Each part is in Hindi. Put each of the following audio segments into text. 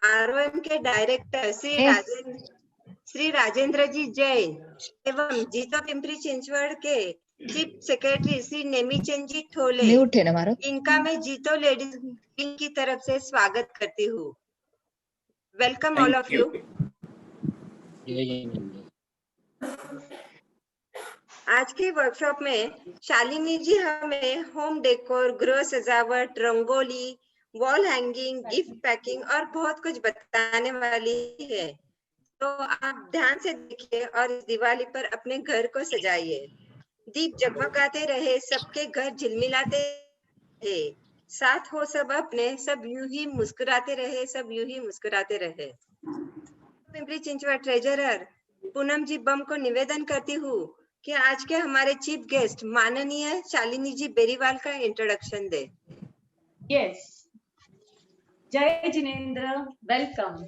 ROM के डायरेक्टर श्री राजेंद्र जी जैन एवं जीतो पिंपरी चिंचवड़ के चीफ सेक्रेटरी श्री नेमीचंद जी ठोले, म्यूट है ना मारो। इनका मैं जीतो लेडीज विंग की तरफ से स्वागत करती हूँ। Welcome all of you. आज के वर्कशॉप में शालिनी जी हमें होम डेकोर, गृह सजावट, rangoli, wall hanging, gift packing और बहुत कुछ बताने वाली है। तो आप ध्यान से देखिए और इस दिवाली पर अपने घर को सजाइए। दीप जगमगाते रहे, सबके घर झिलमिलाते रहे, साथ हो सब अपने, सब यूं ही मुस्कुराते रहे, सब यूं ही मुस्कुराते रहे। पिंपरी चिंचवड़ ट्रेजरर पूनम जी बम को निवेदन करती हूँ कि आज के हमारे चीफ गेस्ट माननीय शालिनी जी बेरीवाल का इंट्रोडक्शन दे। यस, जय जिनेंद्र, वेलकम।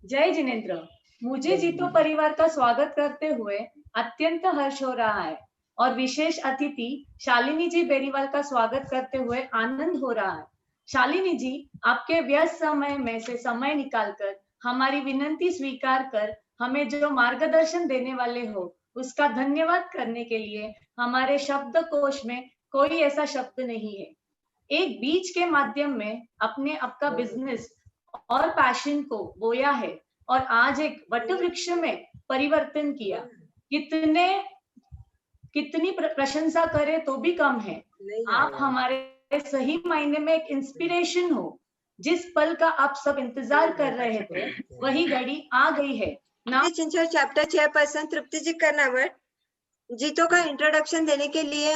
जय जिनेंद्र, मुझे जीतो परिवार का स्वागत करते हुए अत्यंत हर्ष हो रहा है और विशेष अतिथि शालिनी जी बेरीवाल का स्वागत करते हुए आनंद हो रहा है। शालिनी जी, आपके व्यस्त समय में से समय निकालकर हमारी विनती स्वीकार कर हमें जो मार्गदर्शन देने वाले हो, उसका धन्यवाद करने के लिए हमारे शब्दकोश में कोई ऐसा शब्द नहीं है। एक बीज के माध्यम में अपने आपका बिजनेस और पैशन को बोया है और आज एक वट वृक्ष में परिवर्तन किया। कितनी प्रशंसा करें तो भी कम है। आप हमारे सही मायने में एक इंस्पिरेशन हो। जिस पल का आप सब इंतजार कर रहे थे, वही घड़ी आ गई है। चिंचवड़ चैप्टर चेयरपर्सन तृप्ति जी कर्नावट जीतो का इंट्रोडक्शन देने के लिए।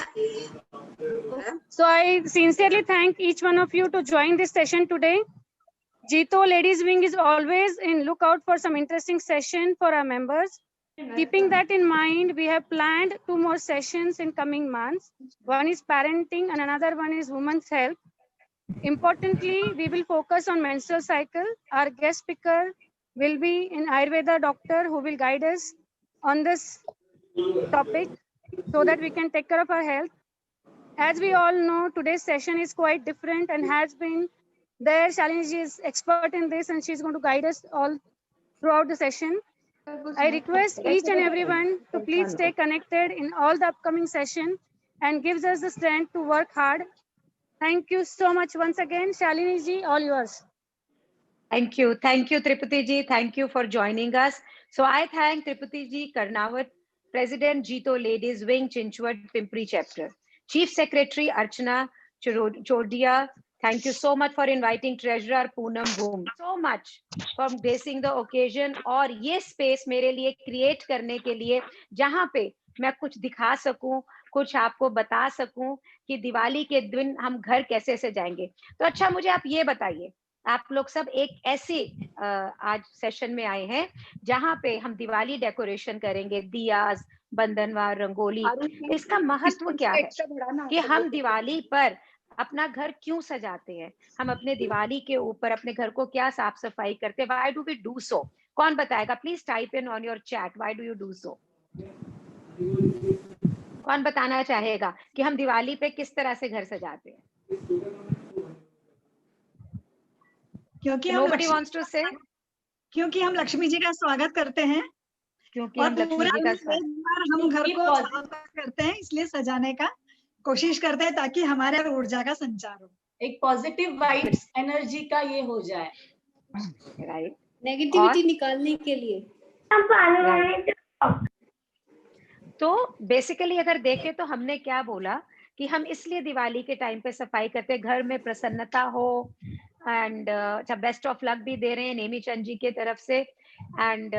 So I sincerely thank each one of you to join this session today. Jito Ladies Wing is always in lookout for some interesting session for our members. Keeping that in mind, we have planned 2 more sessions in coming months. One is parenting and another one is women's health. Importantly, we will focus on menstrual cycle. Our guest speaker will be an Ayurveda doctor who will guide us on this topic so that we can take care of our health. As we all know, today's session is quite different and has been there. Shalini ji is expert in this and she's going to guide us all throughout the session. I request each and everyone to please stay connected in all the upcoming session and gives us the strength to work hard. Thank you so much once again. Shalini ji, all yours. Thank you, Tripati ji. Thank you for joining us. So I thank Tripati ji Karnawat, President Jito Ladies Wing Chinchwad Pimpri Chapter. Chief Secretary Archana Chodia, thank you so much for inviting Treasurer Poonam Boom. So much for gracing the occasion और ये space मेरे लिए create करने के लिए जहाँ पे मैं कुछ दिखा सकूं, कुछ आपको बता सकूं कि दिवाली के दिन हम घर कैसे सजाएंगे। तो अच्छा, मुझे आप ये बताइए, आप लोग सब एक ऐसे आज सेशन में आए हैं जहाँ पे हम दिवाली डेकोरेशन करेंगे, दियास, बंधनवार, रंगोली। इसका महत्व क्या है कि हम दिवाली पर अपना घर क्यों सजाते हैं, हम अपने दिवाली के ऊपर अपने घर को क्या साफ सफाई करते हैं, why do we do so? कौन बताएगा? Please type in on your chat, why do you do so? कौन बताना चाहेगा कि हम दिवाली पे किस तरह से घर सजाते हैं? Nobody wants to say? क्योंकि हम लक्ष्मी जी का स्वागत करते हैं, क्योंकि हम लक्ष्मी जी का हम घर को साफ करते हैं, इसलिए सजाने का कोशिश करते हैं ताकि हमारे ऊर्जा का संचार हो, एक पॉजिटिव वाइब्स एनर्जी का ये हो जाए, राइट, नेगेटिविटी निकालने के लिए। तो बेसिकली अगर देखें तो हमने क्या बोला कि हम इसलिए दिवाली के टाइम पे सफाई करते हैं, घर में प्रसन्नता हो, एंड बेस्ट ऑफ लक भी दे रहे हैं नेमी चंद जी की तरफ से, एंड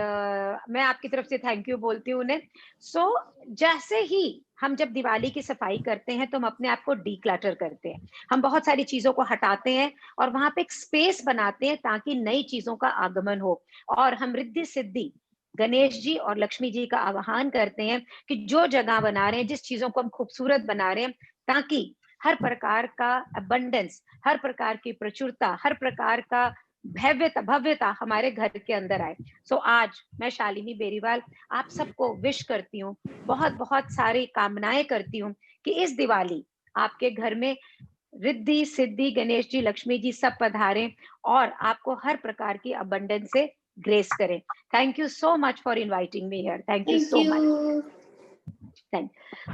मैं आपकी तरफ से थैंक यू बोलती हूँ उन्हें। सो जैसे ही हम जब दिवाली की सफाई करते हैं तो हम अपने आप को डीक्लटर करते हैं, हम बहुत सारी चीजों को हटाते हैं और वहां पे एक स्पेस बनाते हैं ताकि नई चीजों का आगमन हो, और हम रिद्धि सिद्धि गणेश जी और लक्ष्मी जी का आह्वान करते हैं कि जो जगह बना रहे हैं, जिस चीजों को हम खूबसूरत बना रहे हैं, ताकि हर प्रकार का अबंडेंस, हर प्रकार की प्रचुरता, हर प्रकार का भव्यता हमारे घर के अंदर आए। सो आज मैं शालिनी बेरीवाल आप सबको विश करती हूँ, बहुत बहुत सारी कामनाएं करती हूँ कि इस दिवाली आपके घर में रिद्धि सिद्धि गणेश जी, लक्ष्मी जी सब पधारें और आपको हर प्रकार की अबंडेंस से ग्रेस करें। Thank you so much for inviting me here. Thank you so much.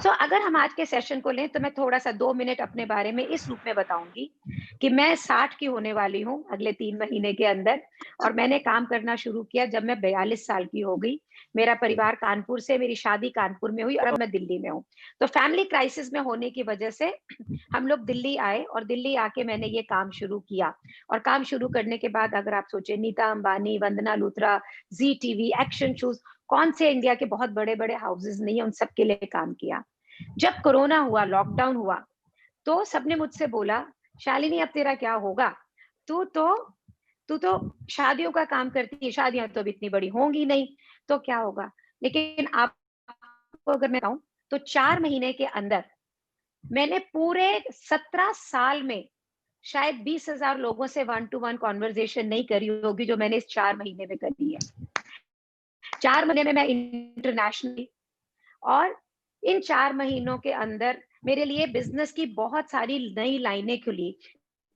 So अगर हम आज के सेशन को लें तो मैं थोड़ा सा 2 मिनट अपने बारे में इस रूप में बताऊंगी कि मैं 60 की होने वाली हूँ अगले 3 महीने के अंदर, और मैंने काम करना शुरू किया जब मैं 42 साल की हो गई। मेरा परिवार कानपुर से, मेरी शादी कानपुर में हुई और अब मैं दिल्ली में हूँ। तो फैमिली क्राइसिस में होने की वजह से हम लोग दिल्ली आए और दिल्ली आके मैंने ये काम शुरू किया। और काम शुरू करने के बाद अगर आप सोचे, नीता अंबानी, वंदना लूथरा, जी टीवी, एक्शन शूज, कौन से इंडिया के बहुत बड़े बड़े हाउसेस नहीं है, उन सबके लिए काम किया। जब कोरोना हुआ, लॉकडाउन हुआ, तो सबने मुझसे बोला, शालिनी अब तेरा क्या होगा, तू तो शादियों का काम करती है, शादियां तो अब इतनी बड़ी होंगी नहीं, तो क्या होगा। लेकिन आपको अगर मैं कहूं तो 4 महीने के अंदर मैंने पूरे 17 साल में शायद 20,000 लोगों से 1-to-1 कॉन्वर्जेशन नहीं करी होगी जो मैंने इस 4 महीने में करी है। 4 महीने में मैं इंटरनेशनली, और इन 4 महीनों के अंदर मेरे लिए बिजनेस की बहुत सारी नई लाइनें खुली।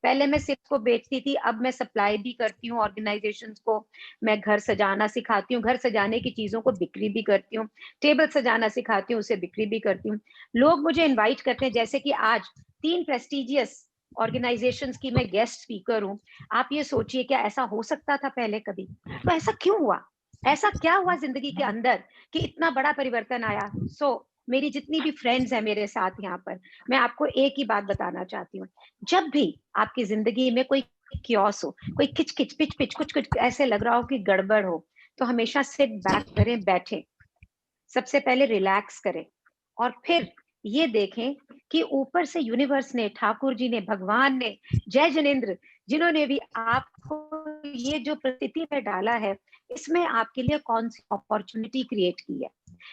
पहले मैं सिर्फ को बेचती थी, अब मैं सप्लाई भी करती हूँ ऑर्गेनाइजेशंस को। मैं घर सजाना सिखाती हूँ, घर सजाने की चीजों को बिक्री भी करती हूँ, टेबल सजाना सिखाती हूँ, उसे बिक्री भी करती हूँ। लोग मुझे इनवाइट करते हैं, जैसे कि आज 3 प्रेस्टिजियस ऑर्गेनाइजेशंस की मैं गेस्ट स्पीकर हूँ। आप ये सोचिए, क्या ऐसा हो सकता था पहले कभी? तो ऐसा क्यों हुआ? ऐसा क्या हुआ जिंदगी के अंदर कि इतना बड़ा परिवर्तन आया? मेरी जितनी भी फ्रेंड्स हैं मेरे साथ यहाँ पर, मैं आपको एक ही बात बताना चाहती हूँ, जब भी आपकी जिंदगी में कोई क्योस हो, कोई खिच पिच पिच कुछ ऐसे लग रहा हो कि गड़बड़ हो, तो हमेशा सिट बैक करें, बैठे, सबसे पहले रिलैक्स करें और फिर ये देखें कि ऊपर से यूनिवर्स ने, ठाकुर जी ने, भगवान ने, जय जिनेंद्र, जिन्होंने भी आपको ये जो परिस्थिति में डाला है, इसमें आपके लिए कौन सी अपॉर्चुनिटी क्रिएट की है,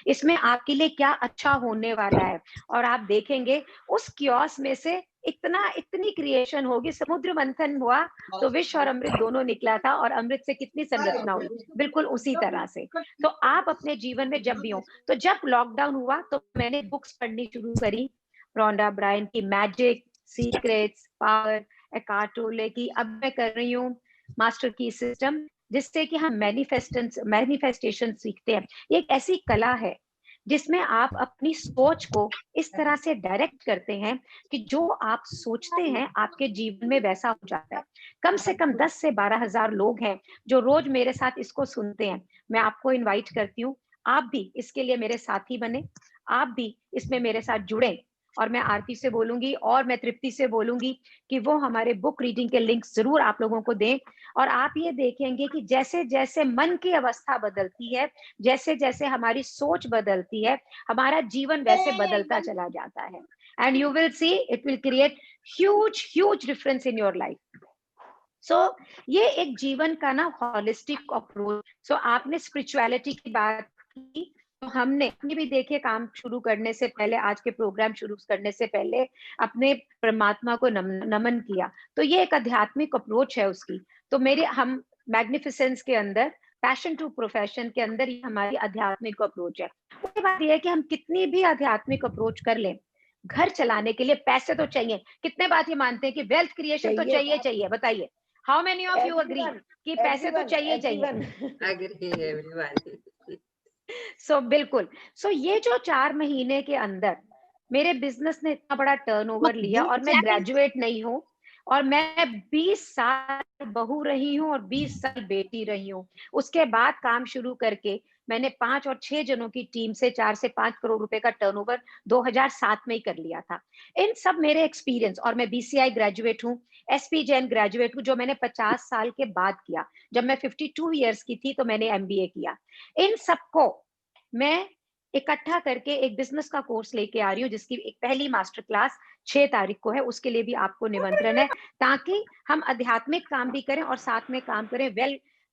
इसमें आपके लिए क्या अच्छा होने वाला है। और आप देखेंगे उस क्योस में से इतनी क्रिएशन होगी। समुद्र मंथन हुआ तो विष और अमृत दोनों निकला था, और अमृत से कितनी संरचना हुई, बिल्कुल उसी तरह से। तो आप अपने जीवन में जब भी हो, तो जब लॉकडाउन हुआ तो मैंने बुक्स पढ़नी शुरू करी, रोंडा ब्रायन की मैजिक, सीक्रेट्स, पावर, एकार्ट टोले की, अब मैं कर रही हूँ मास्टर की सिस्टम, जिससे कि हम मैनिफेस्टेशन सीखते हैं। ये एक ऐसी कला है जिसमें आप अपनी सोच को इस तरह से डायरेक्ट करते हैं कि जो आप सोचते हैं आपके जीवन में वैसा हो जाता है। कम से कम 10 से 12,000 लोग हैं जो रोज मेरे साथ इसको सुनते हैं। मैं आपको इनवाइट करती हूँ, आप भी इसके लिए मेरे साथी बने, आप भी इसमें मेरे साथ जुड़े। और मैं आरती से बोलूंगी और मैं तृप्ति से बोलूंगी कि वो हमारे बुक रीडिंग के लिंक जरूर आप लोगों को दें। और आप ये देखेंगे कि जैसे जैसे मन की अवस्था बदलती है, जैसे जैसे हमारी सोच बदलती है, हमारा जीवन वैसे बदलता चला जाता है। And you will see it will create huge difference in your life. ये एक जीवन का ना हॉलिस्टिक अप्रोच। आपने स्पिरिचुअलिटी की बात की, तो हमने भी देखिए काम शुरू करने से पहले, आज के प्रोग्राम शुरू करने से पहले अपने परमात्मा को नमन किया। तो ये एक आध्यात्मिक अप्रोच है उसकी। तो हम मैग्निफिसेंस के अंदर, पैशन टू प्रोफेशन के अंदर ये हमारी आध्यात्मिक अप्रोच है। उसके बाद ये है कि हम कितनी भी आध्यात्मिक अप्रोच कर लें, घर चलाने के लिए पैसे तो चाहिए। कितने बात ये मानते हैं कि वेल्थ क्रिएशन तो चाहिए, बताइए how many of you agree कि पैसे तो चाहिए। बिल्कुल। ये जो 4 महीने के अंदर मेरे बिजनेस ने इतना बड़ा टर्नओवर लिया, और मैं ग्रेजुएट नहीं हूँ, और मैं 20 साल बहू रही हूँ और 20 साल बेटी रही हूँ। उसके बाद काम शुरू करके मैंने 5 और 6 जनों की टीम से 4 से 5 करोड़ रुपए का टर्नओवर 2007 में ही कर लिया था। इन सब मेरे एक्सपीरियंस, और मैं BCI ग्रेजुएट हूँ, SP जैन ग्रेजुएट हूँ, जो मैंने 50 साल के बाद किया। जब मैं 52 ईयर्स की थी तो मैंने MBA किया। इन सबको मैं इकट्ठा करके एक बिजनेस का कोर्स लेके आ रही हूँ, जिसकी एक पहली मास्टर क्लास 6 तारीख को है। उसके लिए भी आपको निमंत्रण है, ताकि हम आध्यात्मिक काम भी करें और साथ में काम करें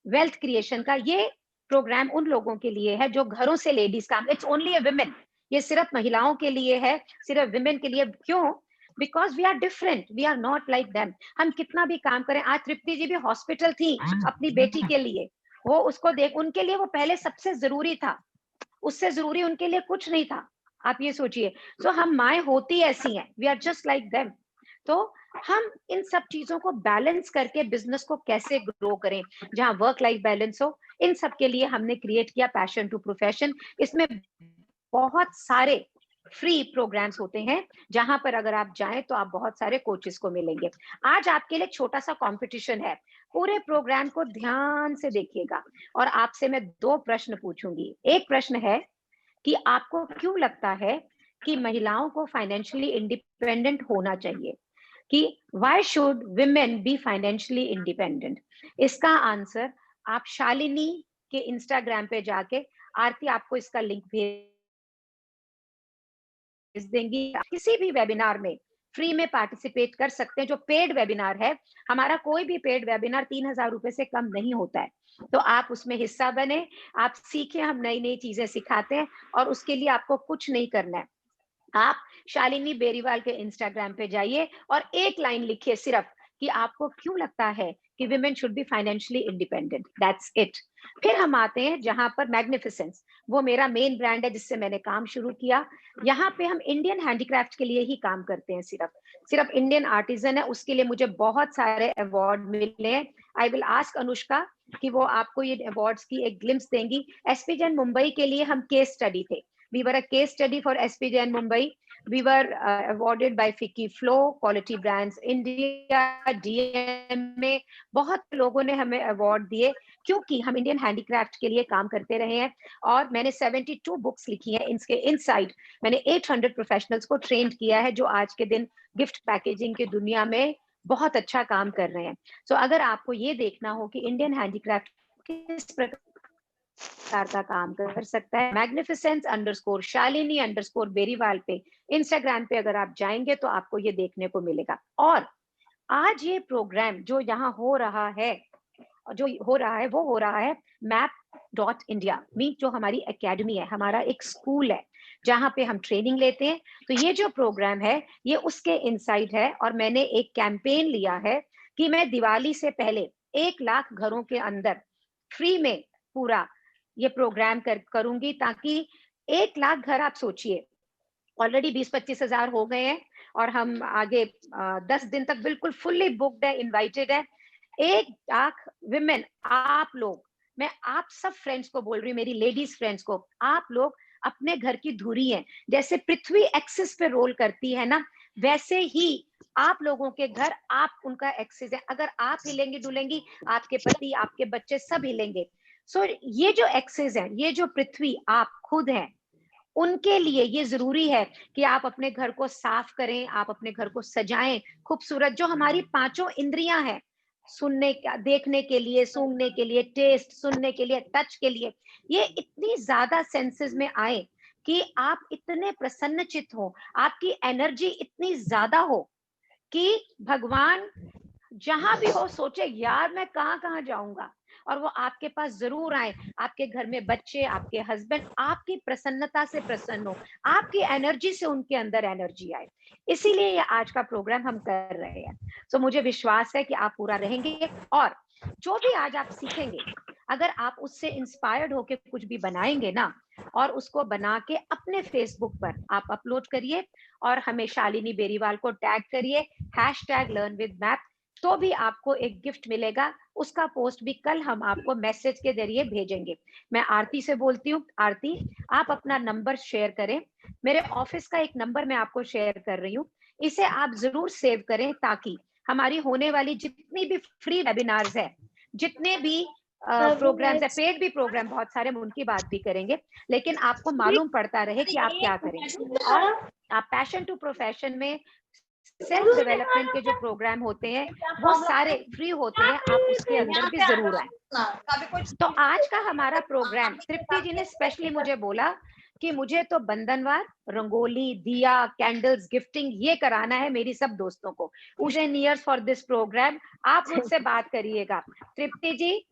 वेल्थ क्रिएशन का। ये प्रोग्राम उन लोगों के लिए है जो घरों से लेडीज काम, इट्स ओनली अ विमेन, ये सिर्फ महिलाओं के लिए है, सिर्फ विमेन के लिए। क्यों? Because we are different, we are not like them. हम कितना भी काम करें, आज तृप्ति जी भी हॉस्पिटल थी अपनी बेटी के लिए, वो उसको देख, उनके लिए वो पहले सबसे जरूरी था, उससे जरूरी उनके लिए कुछ नहीं था। आप ये सोचिए। हम माएँ होती ऐसी हैं, we are just like them. तो हम इन सब चीजों को बैलेंस करके बिजनेस को कैसे ग्रो करें, जहां वर्क लाइफ बैलेंस हो, इन सब के लिए हमने क्रिएट किया पैशन टू प्रोफेशन। इसमें बहुत सारे फ्री प्रोग्राम्स होते हैं, जहां पर अगर आप जाएं तो आप बहुत सारे कोचेस को मिलेंगे। आज आपके लिए छोटा सा कंपटीशन है, पूरे प्रोग्राम को ध्यान से देखिएगा और आपसे मैं 2 प्रश्न पूछूंगी। एक प्रश्न है कि आपको क्यों लगता है कि महिलाओं को फाइनेंशियली इंडिपेंडेंट होना चाहिए, कि why should women B financially independent. इसका आंसर आप शालिनी के इंस्टाग्राम पे जाके, आरती आपको इसका लिंक भेज देंगी, किसी भी वेबिनार में फ्री में पार्टिसिपेट कर सकते हैं। जो पेड वेबिनार है, हमारा कोई भी पेड वेबिनार 3000 रुपए से कम नहीं होता है, तो आप उसमें हिस्सा बने, आप सीखें, हम नई नई चीजें सिखाते हैं और उसके लिए आपको कुछ नहीं करना है। आप शालिनी बेरीवाल के इंस्टाग्राम पे जाइए और एक लाइन लिखिए सिर्फ कि आपको क्यों लगता है कि women should be financially independent, that's it. फिर हम आते हैं जहां पर मैग्निफिसेंस, वो मेरा मेन ब्रांड है जिससे मैंने काम शुरू किया। यहाँ पे हम इंडियन हैंडीक्राफ्ट के लिए ही काम करते हैं, सिर्फ इंडियन आर्टिजन है, उसके लिए मुझे बहुत सारे अवार्ड मिले हैं। आई विल आस्क अनुष्का कि वो आपको ये अवार्ड्स की एक ग्लिम्स देंगी। एसपी जैन मुंबई के लिए हम केस स्टडी थे, we were a case study for SP Jain Mumbai. We were awarded by Fiki Flow, Quality Brands India, DMA. बहुत लोगों ने हमें अवार्ड दिए क्योंकि हम इंडियन हैंडीक्राफ्ट के लिए काम करते रहे हैं। और मैंने 72 बुक्स लिखी हैं, इनके इनसाइड मैंने 800 प्रोफेशनल्स को ट्रेन किया है, जो आज के दिन गिफ्ट पैकेजिंग की दुनिया में बहुत अच्छा काम कर रहे हैं। सो अगर आपको ये देखना हो कि इंडियन हैंडीक्राफ्ट किस प्रकार का काम कर सकता है, magnificence_शालिनी_बेरीवाल पे इंस्टाग्राम पे अगर आप जाएंगे तो आपको ये देखने को मिलेगा। और आज ये प्रोग्राम जो यहाँ हो रहा है, वो हो रहा है map.india, मीन जो हमारी एकेडमी है, हमारा एक स्कूल है जहाँ पे हम ट्रेनिंग लेते हैं। तो ये जो प्रोग्राम है ये उसके इनसाइड है और मैंने एक कैंपेन लिया है कि मैं दिवाली से पहले 1 लाख घरों के अंदर फ्री में पूरा ये प्रोग्राम करूंगी, ताकि 1 लाख घर, आप सोचिए ऑलरेडी 20-25 हजार हो गए हैं और हम आगे 10 दिन तक बिल्कुल फुल्ली बुक्ड है, इनवाइटेड है। 1 लाख विमेन, आप लोग, मैं आप सब फ्रेंड्स को बोल रही हूँ, मेरी लेडीज फ्रेंड्स को, आप लोग अपने घर की धुरी हैं। जैसे पृथ्वी एक्सिस पे रोल करती है ना, वैसे ही आप लोगों के घर, आप उनका एक्सिस है। अगर आप हिलेंगी डुलेंगी, आपके पति, आपके बच्चे सब हिलेंगे। सो ये जो एक्सिस है, ये जो पृथ्वी आप खुद हैं, उनके लिए ये जरूरी है कि आप अपने घर को साफ करें, आप अपने घर को सजाएं खूबसूरत। जो हमारी 5 इंद्रियां हैं, सुनने का, देखने के लिए, सूंघने के लिए, टेस्ट, सुनने के लिए, टच के लिए, ये इतनी ज्यादा सेंसेस में आए कि आप इतने प्रसन्नचित हो, आपकी एनर्जी इतनी ज्यादा हो कि भगवान जहां भी हो सोचे यार मैं कहाँ जाऊंगा, और वो आपके पास जरूर आए। आपके घर में बच्चे, आपके हस्बैंड आपकी प्रसन्नता से प्रसन्न हो, आपकी एनर्जी से उनके अंदर एनर्जी आए। इसीलिए ये आज का प्रोग्राम हम कर रहे हैं। तो मुझे विश्वास है कि आप पूरा रहेंगे और जो भी आज आप सीखेंगे, अगर आप उससे इंस्पायर्ड होके कुछ भी बनाएंगे ना, और उसको बना के अपने फेसबुक पर आप अपलोड करिए और हमें शालिनी बेरीवाल को टैग करिए, #LearnWithMap, तो भी आपको एक गिफ्ट मिलेगा। उसका पोस्ट भी कल हम आपको मैसेज के जरिए भेजेंगे। मैं आरती से बोलती हूँ, आरती आप अपना नंबर शेयर करें। मेरे ऑफिस का एक नंबर मैं आपको शेयर कर रही हूँ, इसे आप जरूर सेव करें, ताकि हमारी होने वाली जितनी भी फ्री वेबिनार्स है, जितने भी प्रोग्राम्स है, पेड भी प्रोग्राम बहुत सारे, हम उनकी बात भी करेंगे, लेकिन आपको मालूम पड़ता रहे कि आप क्या करें। और आप पैशन टू प्रोफेशन में सेल्फ डेवलपमेंट के जो प्रोग्राम होते हैं वो सारे फ्री होते हैं, आप उसके अंदर भी जरूर आए। तो आज का हमारा प्रोग्राम, तृप्ति जी ने स्पेशली मुझे बोला कि मुझे तो बंधनवार, रंगोली, दिया, कैंडल्स, गिफ्टिंग ये कराना है मेरी सब दोस्तों को। Years for this program. आप मुझसे बात करिएगा, तृप्ति जी,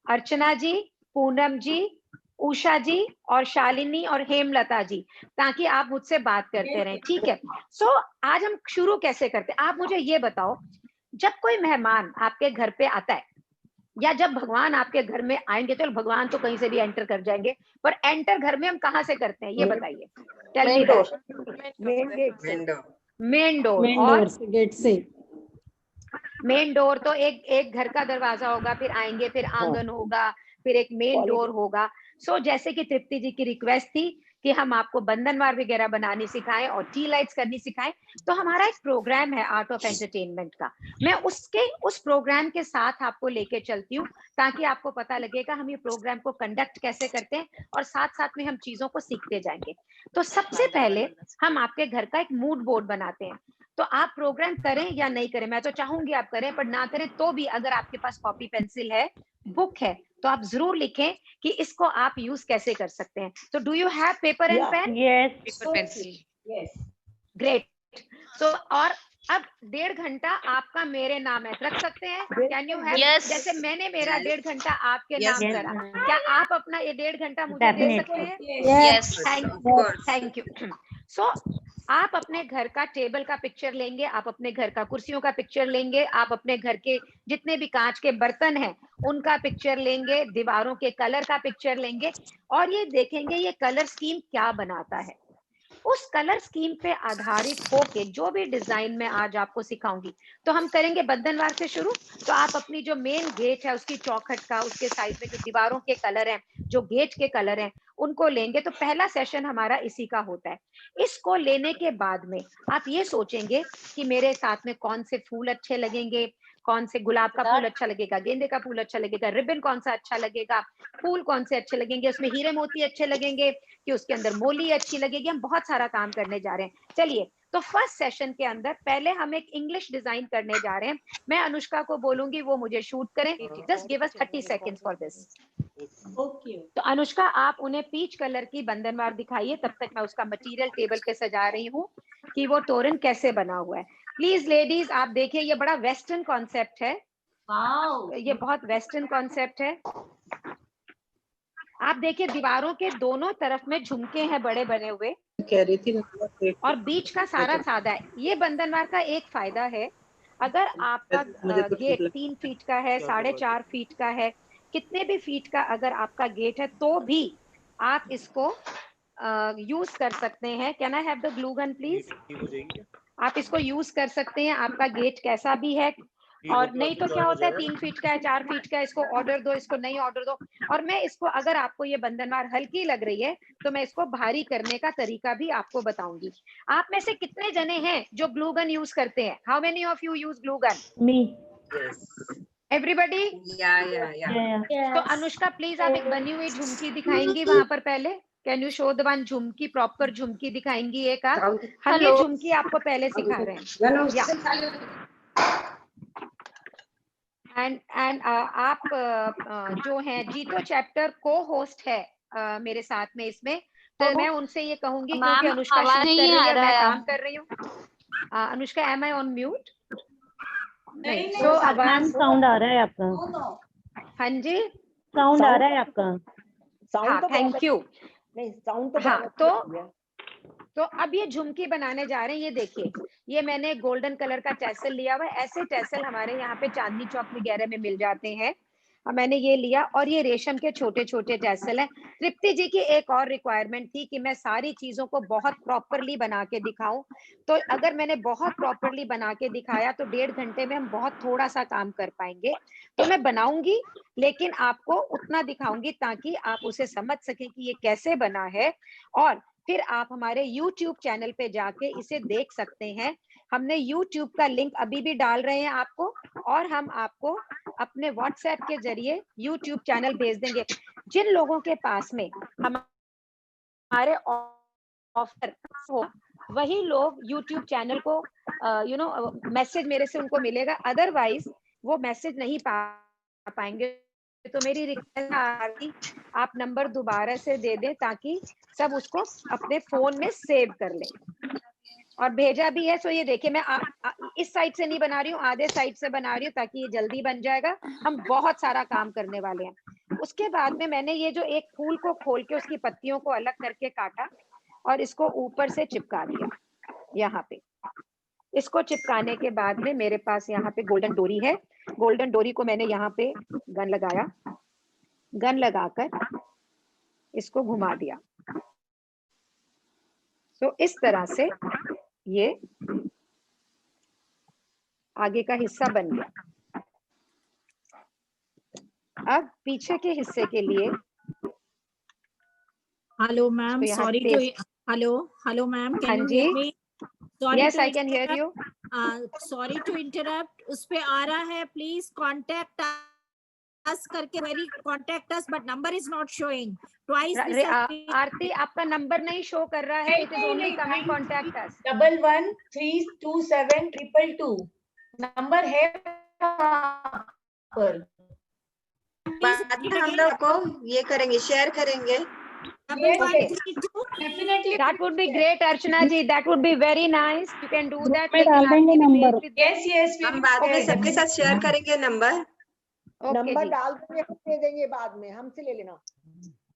अर्चना जी, पूनम जी, उषा जी और शालिनी और हेमलता जी, ताकि आप मुझसे बात करते रहें, ठीक है। सो आज हम शुरू कैसे करते हैं, आप मुझे ये बताओ, जब कोई मेहमान आपके घर पे आता है या जब भगवान आपके घर में आएंगे, तो भगवान तो कहीं से भी एंटर कर जाएंगे, पर एंटर घर में हम कहाँ से करते हैं ये बताइए। मेन डोर, मेन डोर और गेट से। मेन डोर तो एक घर का दरवाजा होगा, फिर आएंगे, फिर आंगन होगा, फिर एक मेन डोर होगा। सो जैसे कि तृप्ति जी की रिक्वेस्ट थी कि हम आपको बंधनवार वगैरह बनानी सिखाएं और टी लाइट्स करनी सिखाएं, तो हमारा एक प्रोग्राम है आर्ट ऑफ एंटरटेनमेंट का, मैं उस प्रोग्राम के साथ आपको लेके चलती हूँ, ताकि आपको पता लगेगा हम ये प्रोग्राम को कंडक्ट कैसे करते हैं और साथ साथ में हम चीजों को सीखते जाएंगे। तो सबसे पहले हम आपके घर का एक मूड बोर्ड बनाते हैं। तो आप प्रोग्राम करें या नहीं करें, मैं तो चाहूंगी आप करें, पर ना करें तो भी अगर आपके पास कॉपी पेंसिल है, बुक है, तो आप जरूर लिखें कि इसको आप यूज कैसे कर सकते हैं। तो do you have paper and pen? Yes, paper pencil, yes, great. So और अब 1.5 घंटा आपका मेरे नाम है, रख सकते हैं? Can you have? Yes. जैसे मैंने मेरा 1.5 घंटा आपके Yes, नाम yes, करा, क्या आप अपना ये 1.5 घंटा मुझे दे सकते हैं? yes. Thank you. सो आप अपने घर का टेबल का पिक्चर लेंगे, आप अपने घर का कुर्सियों का पिक्चर लेंगे, आप अपने घर के जितने भी कांच के बर्तन हैं उनका पिक्चर लेंगे, दीवारों के कलर का पिक्चर लेंगे और ये देखेंगे ये कलर स्कीम क्या बनाता है। उस कलर स्कीम पे आधारित होके जो भी डिजाइन मैं आज आपको सिखाऊंगी, तो हम करेंगे बंधनवार से शुरू। तो आप अपनी जो मेन गेट है उसकी चौखट का, उसके साइड में जो दीवारों के कलर हैं, जो गेट के कलर हैं, उनको लेंगे। तो पहला सेशन हमारा इसी का होता है। इसको लेने के बाद में आप ये सोचेंगे कि मेरे साथ में कौन से फूल अच्छे लगेंगे, कौन से गुलाब का फूल अच्छा लगेगा, गेंदे का फूल अच्छा लगेगा, रिबन कौन सा अच्छा लगेगा, फूल कौन से अच्छे लगेंगे, उसमें हीरे मोती अच्छे लगेंगे कि उसके अंदर मोली अच्छी लगेगी। हम बहुत सारा काम करने जा रहे हैं। चलिए, तो फर्स्ट सेशन के अंदर पहले हम एक इंग्लिश डिजाइन करने जा रहे हैं। मैं अनुष्का को बोलूंगी वो मुझे शूट करें। Just give us 30 seconds for this. Okay. तो अनुष्का आप उन्हें पीच कलर की बंधनवार दिखाइए, तब तक मैं उसका मटेरियल टेबल पे सजा रही हूँ कि वो तोरण कैसे बना हुआ है। प्लीज लेडीज आप देखिए, ये बड़ा वेस्टर्न कॉन्सेप्ट है, वाओ, ये बहुत वेस्टर्न कॉन्सेप्ट है। आप देखिए दीवारों के दोनों तरफ में झुमके हैं बड़े बने हुए, कह रही थी और बीच का सारा सादा है। ये बंधनवार का एक फायदा है, अगर आपका गेट 3 फीट का है, 4.5 फीट का है, कितने भी फीट का अगर आपका गेट है, तो भी आप इसको यूज कर सकते हैं। Can I have the glue gun please? आप इसको यूज कर सकते हैं, आपका गेट कैसा भी है। और नहीं तो क्या होता है, 3 फीट का है, 4 फीट का है, इसको ऑर्डर दो, इसको नहीं ऑर्डर दो। और मैं इसको, अगर आपको ये बंधनवार हल्की लग रही है तो मैं इसको भारी करने का तरीका भी आपको बताऊंगी। आप में से कितने जने हैं जो ग्लू गन यूज करते हैं? How many of you use glue gun? Me. Everybody? yeah. तो अनुष्का प्लीज आप एक बनी हुई झुमकी दिखाएंगी वहां पर पहले। Can you show the one झुमकी, प्रॉपर झुमकी दिखाएंगी एक आप। हम ये झुमकी आपको पहले सिखा रहे हैं। एंड आप जो हैं जीतो चैप्टर को होस्ट है मेरे साथ में इसमें, तो मैं उनसे ये कहूंगी, क्योंकि अनुष्का शूट कर रही है, मैं काम कर रही हूँ। Anushka am I on mute? नहीं, सो मैम साउंड आ रहा है आपका। हाँ जी, साउंड आ रहा है आपका। हाँ, थैंक यू। नहीं, साउंड हाँ, तो अब ये झुमकी बनाने जा रहे हैं। ये देखिए, ये मैंने गोल्डन कलर का टैसल लिया हुआ है। ऐसे टैसल हमारे यहाँ पे चांदनी चौक वगैरह में मिल जाते हैं। मैंने ये लिया, और ये रेशम के छोटे छोटे टैसल हैं। तृप्ति जी की एक और रिक्वायरमेंट थी कि मैं सारी चीजों को बहुत प्रॉपरली बना के दिखाऊं। तो अगर मैंने बहुत प्रॉपरली बना के दिखाया तो 1.5 घंटे में हम बहुत थोड़ा सा काम कर पाएंगे। तो मैं बनाऊंगी, लेकिन आपको उतना दिखाऊंगी ताकि आप उसे समझ सकें कि ये कैसे बना है। और फिर आप हमारे YouTube चैनल पे जाके इसे देख सकते हैं। हमने YouTube का लिंक अभी भी डाल रहे हैं आपको, और हम आपको अपने WhatsApp के जरिए YouTube चैनल भेज देंगे। जिन लोगों के पास में हमारे ऑफर हो, वही लोग YouTube चैनल को मैसेज मेरे से उनको मिलेगा, अदरवाइज वो मैसेज नहीं पा पाएंगे। तो मेरी रिक्वेस्ट, आप नंबर दोबारा से दे दें ताकि सब उसको अपने फोन में सेव कर लें। और भेजा भी है। सो ये देखिए, मैं इस साइड से नहीं बना रही हूँ, आधे साइड से बना रही हूँ ताकि ये जल्दी बन जाएगा। हम बहुत सारा काम करने वाले हैं। उसके बाद में मैंने ये जो एक फूल को खोल के उसकी पत्तियों को अलग करके काटा और इसको ऊपर से चिपका दिया यहाँ पे। इसको चिपकाने के बाद में मेरे पास यहाँ पे गोल्डन डोरी है। गोल्डन डोरी को मैंने यहाँ पे गन लगाया, गन लगाकर इसको घुमा दिया। तो इस तरह से ये आगे का हिस्सा बन गया। अब पीछे के हिस्से के लिए हेलो मैम, यहाँ sorry to hello ma'am, can you hear me? Yes, I can hear you. Sorry to interrupt, उस पे आ रहा है प्लीज कॉन्टेक्ट अस करके, very contact us, but number is not showing twice. Aarti, आपका नंबर नहीं शो कर रहा है, it is only coming contact us. 11327222 number है पर। बाद में हम लोग को ये करेंगे, शेयर करेंगे। Definitely. That would be great, Archana ji. That would be very nice. You can do that. में डाल देंगे नंबर। Yes, yes. हम बाद में सबके साथ शेयर करेंगे नंबर। नंबर डाल देंगे, हम दे देंगे बाद में, हमसे ले लेना।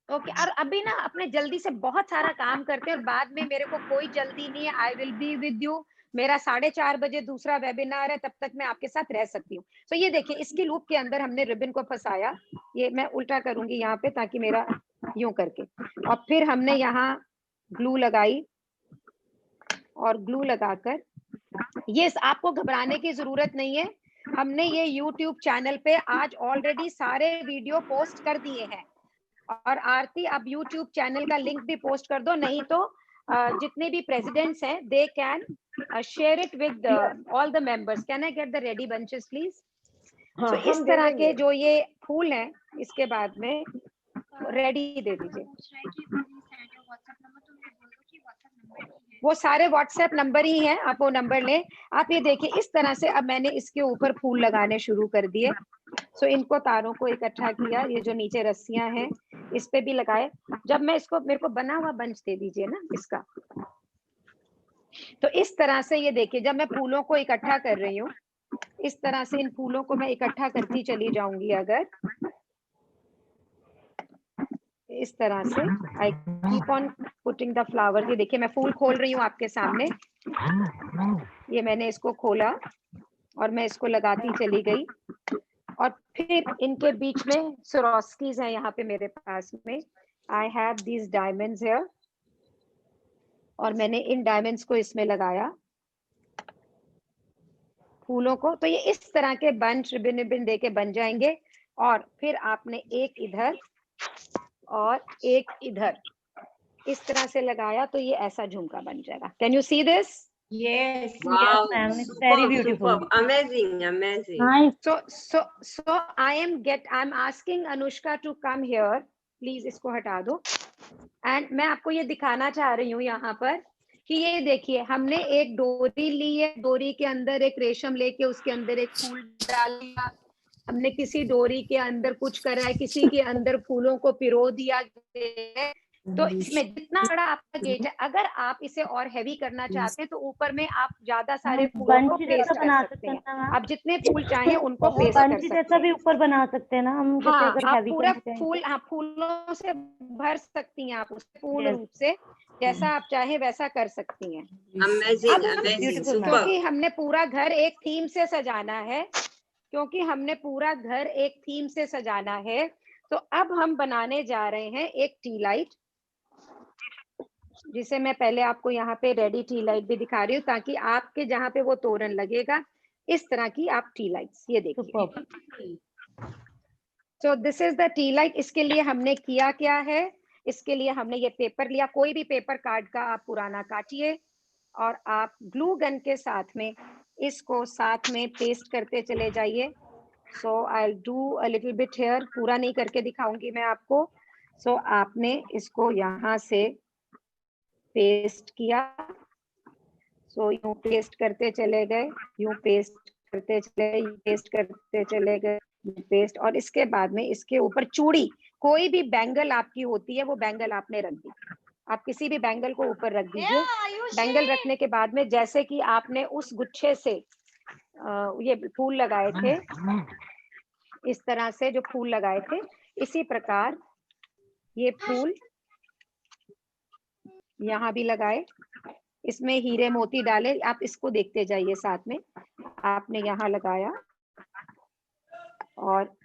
ओके, और अभी ना अपने जल्दी से बहुत सारा काम करते हैं और बाद में मेरे को कोई जल्दी नहीं है। I will be with you. मेरा 4:30 बजे दूसरा वेबिनार है, तब तक मैं आपके साथ रह सकती हूँ। तो ये देखिए, इसकी लूप के अंदर हमने रिबन को फंसाया। ये मैं उल्टा करूंगी यहाँ पे, ताकि मेरा यूं करके, और फिर हमने यहाँ ग्लू लगाई और ग्लू लगाकर, ये आपको घबराने की जरूरत नहीं है। हमने ये YouTube चैनल पे आज ऑलरेडी सारे वीडियो पोस्ट कर दिए हैं। और आरती, अब YouTube चैनल का लिंक भी पोस्ट कर दो, नहीं तो जितने भी प्रेसिडेंट्स हैं they can share it with all the members. Can I get the ready bunches please? हाँ, तो इस तरह के जो ये फूल हैं, इसके बाद में रेडी दे दीजिए। वो सारे व्हाट्सएप नंबर ही हैं, आप वो नंबर लें। आप ये देखिए, इस तरह से अब मैंने इसके ऊपर फूल लगाने शुरू कर दिए। सो इनको तारों को इकट्ठा किया, ये जो नीचे रस्सियां हैं इस पे भी लगाए। जब मैं इसको, मेरे को बना हुआ बंच दे दीजिए ना इसका। तो इस तरह से ये देखिए, जब मैं फूलों को इकट्ठा कर रही हूँ, इस तरह से इन फूलों को मैं इकट्ठा करती चली जाऊंगी। अगर इस तरह से I keep on putting the flower. ये देखिए, मैं फूल खोल रही हूँ आपके सामने। ये मैंने इसको खोला और मैं इसको लगाती चली गई। और फिर इनके बीच में Swarovskis हैं यहाँ पे मेरे पास में। I have these diamonds here, और मैंने इन डायमंड्स को इसमें लगाया फूलों को। तो ये इस तरह के बंच रिबन रिबन दे के बन जाएंगे। और फिर आपने एक इधर और एक इधर इस तरह से लगाया, तो ये ऐसा झुमका बन जाएगा। Can you see this? Yes. Wow, ma'am, it's superb, very beautiful. superb, amazing, amazing. Nice. So I'm asking Anushka to come here. Please इसको हटा दो। एंड मैं आपको ये दिखाना चाह रही हूँ यहाँ पर कि ये देखिए, हमने एक डोरी ली है, डोरी के अंदर एक रेशम लेके उसके अंदर एक फूल डाल दिया। हमने किसी डोरी के अंदर कुछ करा है, किसी के अंदर फूलों को पिरो दिया है। तो इसमें जितना बड़ा आपका गेट है, अगर आप इसे और हैवी करना चाहते हैं तो ऊपर में आप ज्यादा सारे फूलों को पेस्ट कर सकते हैं। आप जितने फूल चाहें उनको पेस्ट कर सकते हैं। जैसा भी ऊपर बना सकते हैं ना हम। हाँ, अगर आप हैवी पूरा फूल, हाँ, फूलों से भर सकती हैं आप उसे, पूर्ण रूप से जैसा आप चाहे वैसा कर सकती हैं। Amazing, amazing, superb. क्योंकि हमने पूरा घर एक थीम से सजाना है, तो अब हम बनाने जा रहे हैं एक टी लाइट, जिसे मैं पहले आपको यहाँ पे रेडी टी लाइट भी दिखा रही हूँ, ताकि आपके जहाँ पे वो तोरण लगेगा इस तरह की आप टी लाइट्स, ये देखिए। So this is the tea light. इसके लिए हमने किया क्या है, इसके लिए हमने ये पेपर लिया, कोई भी पेपर कार्ड का आप पुराना काटिए, और आप ग्लू गन के साथ में इसको साथ में पेस्ट करते चले जाइए। So I do a little bit here, पूरा नहीं करके दिखाऊंगी मैं आपको। सो आपने इसको यहाँ से पेस्ट किया, सो यूं पेस्ट करते चले गए, यूं पेस्ट करते चले गए, पेस्ट करते चले गए, पेस्ट। और इसके बाद में इसके ऊपर चूड़ी, कोई भी बैंगल आपकी होती है वो बैंगल आपने रख दी, आप किसी भी बैंगल को ऊपर रख दीजिए। बैंगल रखने के बाद में जैसे कि आपने उस गुच्छे से ये फूल लगाए थे, इस तरह से जो फूल लगाए थे, इसी प्रकार ये फूल यहाँ भी लगाए, इसमें हीरे मोती डाले। आप इसको देखते जाइए, साथ में आपने यहाँ लगाया। और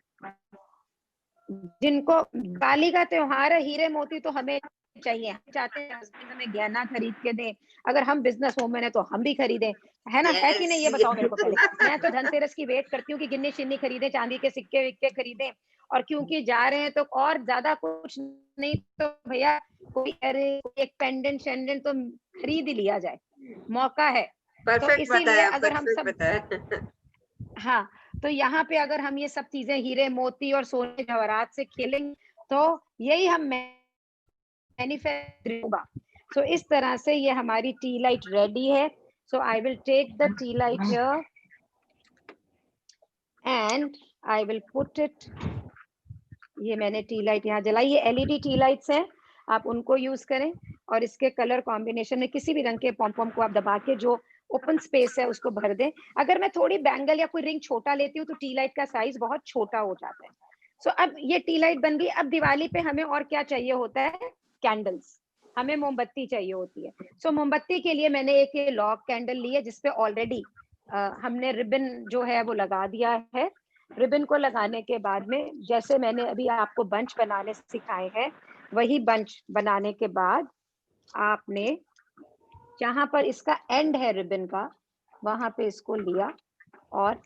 जिनको दिवाली का त्योहार है, हीरे मोती तो हमें चाहिए, हम चाहते हैं हस्बैंड हमें गहना खरीद के दें, अगर हम बिजनेस वूमेन है तो हम भी खरीदें। है ना, है कि नहीं, ये Yes. बताओ मेरे को पहले। मैं तो धनतेरस की वेट करती हूँ कि गिन्नी शिन्नी खरीदे, चांदी के सिक्के विक्के खरीदे, और क्योंकि जा रहे हैं तो और ज्यादा कुछ नहीं तो भैया कोई अरे एक पेंडेंट शेंडेंट तो खरीद ही लिया जाए, मौका है। तो परफेक्ट इसीलिए बताया, अगर हम परफेक्ट सब, बताया। हाँ, तो यहाँ पे अगर हम ये सब चीजें हीरे मोती और सोने जवाहरात से खेलेंगे तो यही हम मैनिफेस्ट होगा। सो इस तरह से ये हमारी टी लाइट रेडी है। So I will take the tea light here and I will put it, ये मैंने टी लाइट यहाँ जलाई, ये एलईडी टी लाइट्स हैं, आप उनको यूज करें, और इसके कलर कॉम्बिनेशन में किसी भी रंग के पॉम को आप दबा के जो ओपन स्पेस है उसको भर दें। अगर मैं थोड़ी बैंगल या कोई रिंग छोटा लेती हूँ तो टी लाइट का साइज बहुत छोटा हो जाता है। सो अब ये टी लाइट बन गई। अब दिवाली पे हमें और क्या चाहिए होता है, कैंडल्स, हमें मोमबत्ती चाहिए होती है। सो मोमबत्ती के लिए मैंने एक ये लॉग कैंडल ली है जिसपे ऑलरेडी हमने रिबन जो है वो लगा दिया है। रिबन को लगाने के बाद में जैसे मैंने अभी आपको बंच बनाने सिखाए हैं, वही बंच बनाने के बाद आपने जहां पर इसका एंड है रिबन का, वहां पे इसको लिया और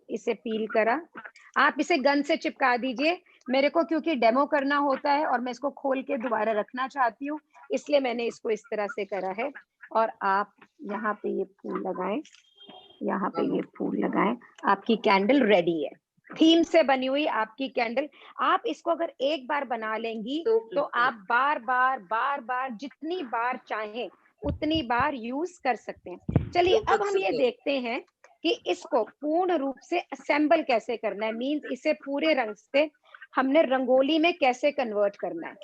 इसे पील करा। आप इसे गन से चिपका दीजिए, मेरे को क्योंकि डेमो करना होता है और मैं इसको खोल के दोबारा रखना चाहती हूँ, इसलिए मैंने इसको इस तरह से करा है। और आप यहाँ पे ये फूल लगाएं, यहाँ पे ये फूल लगाएं, आपकी कैंडल रेडी है। थीम से बनी हुई आपकी कैंडल। आप इसको अगर एक बार बना लेंगी तो आप बार बार जितनी बार चाहें उतनी बार यूज कर सकते हैं। चलिए अब हम ये देखते हैं कि इसको पूर्ण रूप से असेंबल कैसे करना है, मींस इसे पूरे रंग से हमने रंगोली में कैसे कन्वर्ट करना है।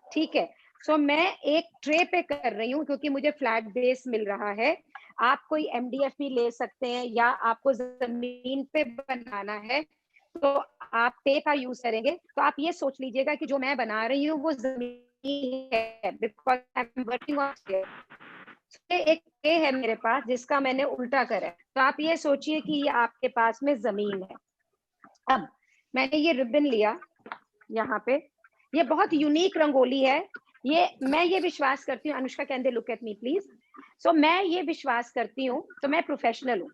ठीक है, सो मैं एक ट्रे पे कर रही हूँ क्योंकि मुझे फ्लैट बेस मिल रहा है। आप कोई एमडीएफ भी ले सकते हैं, या आपको जमीन पे बनाना है तो आप टेप का यूज करेंगे। तो आप ये सोच लीजिएगा कि जो मैं बना रही हूँ वो जमीन है, because I am working on एक ट्रे है मेरे पास जिसका मैंने उल्टा करा है। तो आप ये सोचिए कि ये आपके पास में जमीन है। अब मैंने ये रिबन लिया यहाँ पे, ये बहुत यूनिक रंगोली है। ये मैं ये विश्वास करती हूँ, Anushka can they look at me please. So मैं ये विश्वास करती हूँ, तो मैं प्रोफेशनल हूँ,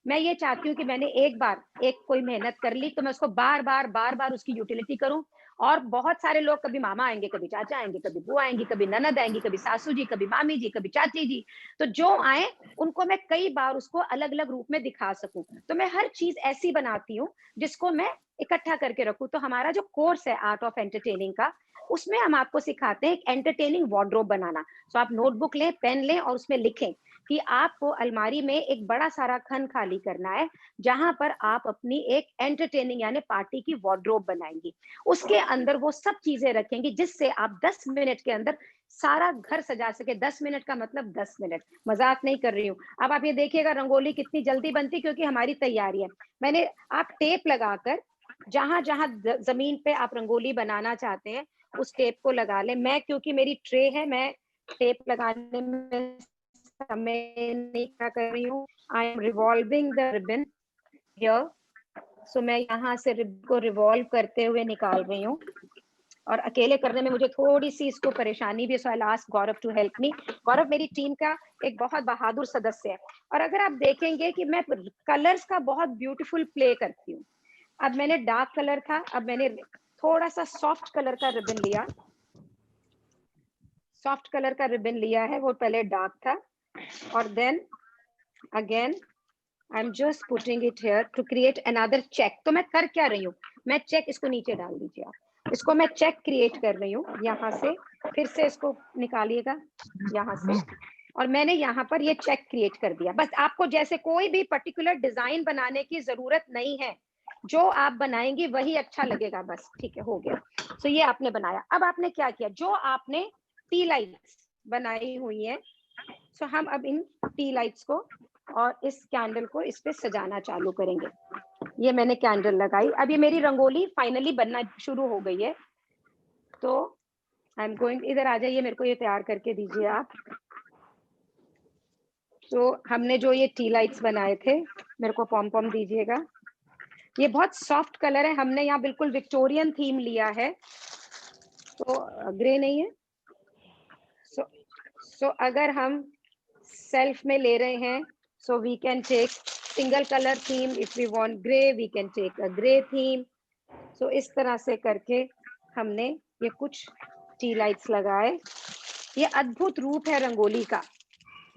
मैं ये चाहती हूँ कि मैंने एक बार एक कोई मेहनत कर ली तो मैं उसको बार बार उसकी यूटिलिटी करूँ। और बहुत सारे लोग, कभी मामा आएंगे, कभी चाचा आएंगे, कभी बुआ आएंगी, कभी ननद आएंगी, कभी सासू जी, कभी मामी जी, कभी चाची जी, तो जो आए उनको मैं कई बार उसको अलग अलग रूप में दिखा सकूं। तो मैं हर चीज ऐसी बनाती हूँ जिसको मैं इकट्ठा करके रखूं। तो हमारा जो कोर्स है आर्ट ऑफ एंटरटेनिंग का, उसमें हम आपको सिखाते हैं एक एंटरटेनिंग वार्डरोब बनाना। सो आप नोटबुक लें, पेन लें और उसमें लिखें कि आपको अलमारी में एक बड़ा सारा खन खाली करना है जहां पर आप अपनी एक एंटरटेनिंग यानी पार्टी की वार्डरोब बनाएंगी। उसके अंदर वो सब चीजें रखेंगी जिससे आप 10 मिनट के अंदर सारा घर सजा सके। 10 मिनट का मतलब 10 मिनट, मजाक नहीं कर रही हूँ। अब आप ये देखिएगा रंगोली कितनी जल्दी बनती, क्योंकि हमारी तैयारी है। मैंने आप टेप लगाकर जहां जहां जमीन पे आप रंगोली बनाना चाहते हैं उस टेप को लगा ले। मैं क्योंकि मेरी ट्रे है, मैं टेप लगाने में समय नहीं क्या कर रही हूँ, I am revolving the ribbon here. So मैं यहाँ से रिबन को रिवॉल्व करते हुए निकाल रही हूँ, और अकेले करने में मुझे थोड़ी सी इसको परेशानी भी है। So I ask Gaurav to help me. Gaurav मेरी टीम का एक बहुत बहादुर सदस्य है, और अगर आप देखेंगे कि मैं कलर्स का बहुत ब्यूटीफुल प्ले करती हूँ। अब मैंने डार्क कलर था, अब मैंने थोड़ा सा सॉफ्ट कलर का रिबन लिया, सॉफ्ट कलर का रिबन लिया है, वो पहले डार्क था, और then again I am just putting it here to create another check. तो मैं कर क्या रही हूँ, मैं चेक, इसको नीचे डाल दीजिए आप, इसको मैं चेक क्रिएट कर रही हूँ यहाँ से। फिर से इसको निकालिएगा यहाँ से, और मैंने यहाँ पर ये चेक क्रिएट कर दिया। बस आपको जैसे कोई भी पर्टिकुलर डिजाइन बनाने की जरूरत नहीं है, जो आप बनाएंगी वही अच्छा लगेगा बस। ठीक है, हो गया। सो ये आपने बनाया। अब आपने क्या किया, जो आपने टी लाइट्स बनाई हुई है, सो हम अब इन टी लाइट्स को और इस कैंडल को इस पे सजाना चालू करेंगे। ये मैंने कैंडल लगाई, अब ये मेरी रंगोली फाइनली बनना शुरू हो गई है। तो आई एम गोइंग, इधर आ जाइए, मेरे को ये तैयार करके दीजिए आप। तो हमने जो ये टी लाइट्स बनाए थे, मेरे को पॉम पॉम दीजिएगा। ये बहुत सॉफ्ट कलर है, हमने यहाँ बिल्कुल विक्टोरियन थीम लिया है, तो ग्रे नहीं है। सो अगर हम सेल्फ में ले रहे हैं, So we can take single color theme. If we want gray, we can take a gray theme. So इस तरह से करके हमने ये कुछ टी लाइट्स लगाए। ये अद्भुत रूप है रंगोली का।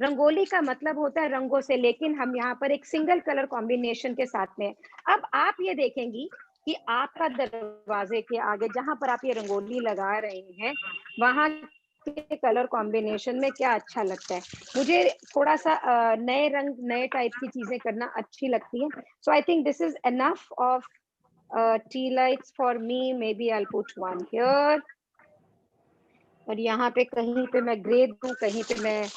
रंगोली का मतलब होता है रंगों से, लेकिन हम यहाँ पर एक सिंगल कलर कॉम्बिनेशन के साथ में। अब आप ये देखेंगी कि आपका दरवाजे के आगे जहां पर आप ये रंगोली लगा रहे हैं वहां के कलर कॉम्बिनेशन में क्या अच्छा लगता है। मुझे थोड़ा सा नए रंग, नए टाइप की चीजें करना अच्छी लगती है। So I think this is enough of tea lights for me. Maybe I put one here, और यहाँ पे कहीं पे मैं ग्रे दूं, कहीं पे मैं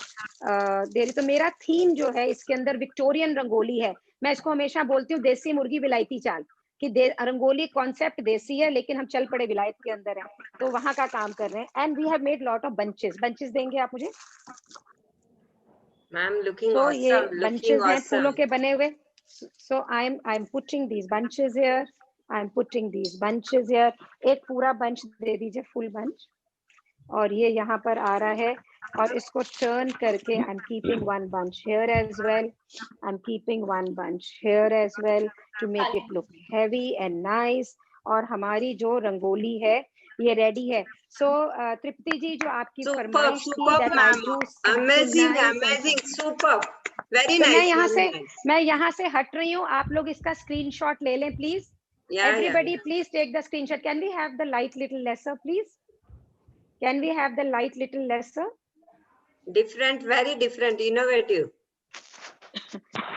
दे रही। तो मेरा थीम जो है इसके अंदर विक्टोरियन रंगोली है। मैं इसको हमेशा बोलती हूँ देसी मुर्गी विलायती चाल, कि रंगोली कॉन्सेप्ट देसी है लेकिन हम चल पड़े विलायत के अंदर हैं, तो वहां का काम कर रहे हैं। And we have made lot of bunches. Bunches देंगे आप मुझे मैम? लुकिंग तो ऑसम, ये लुकिंग बंचेस हैं फूलों ऑसम। के बने हुए। So I am putting these bunches here, I am putting these bunches here. एक पूरा बंच दे दीजिए, फुल बंच। और ये यहाँ पर आ रहा है, और इसको टर्न करके I am keeping one bunch here as well, I am keeping one bunch here as well to make it look heavy and nice. और हमारी जो रंगोली है ये रेडी है। सो तृप्ति जी, जो आपकी सुपर्ब, फरमाइश थी superb that I ma'am, do something amazing, nice and amazing, superb, very तो नाइस। मैं यहाँ से हट रही हूँ। आप लोग इसका स्क्रीनशॉट ले लें please. Everybody please take the screenshot. Can we have the light little lesser please? Can we have the light little lesser? Different, very different, innovative.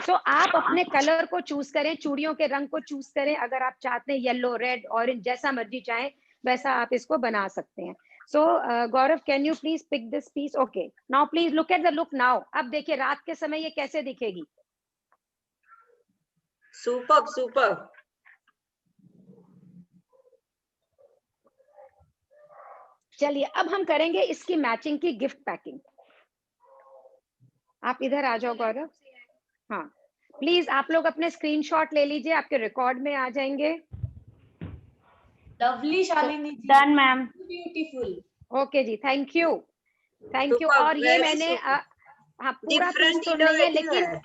So आप अपने कलर को चूज करें, चूड़ियों के रंग को चूज करें। अगर आप चाहते हैं येलो, रेड, ऑरेंज, जैसा मर्जी चाहें वैसा आप इसको बना सकते हैं। So Gaurav, can you please pick this piece? Okay, now please look at the look now. अब देखिए रात के समय ये कैसे दिखेगी। Superb, superb. चलिए अब हम करेंगे इसकी मैचिंग की गिफ्ट पैकिंग। आप इधर आ जाओ गौरव। हाँ प्लीज आप लोग अपने स्क्रीनशॉट ले लीजिए, आपके रिकॉर्ड में आ जाएंगे। Lovely Shalini ji, done ma'am. Beautiful. Okay ji, thank you, thank you. और ये मैंने हाँ पूरा पीस तो नहीं है लेकिन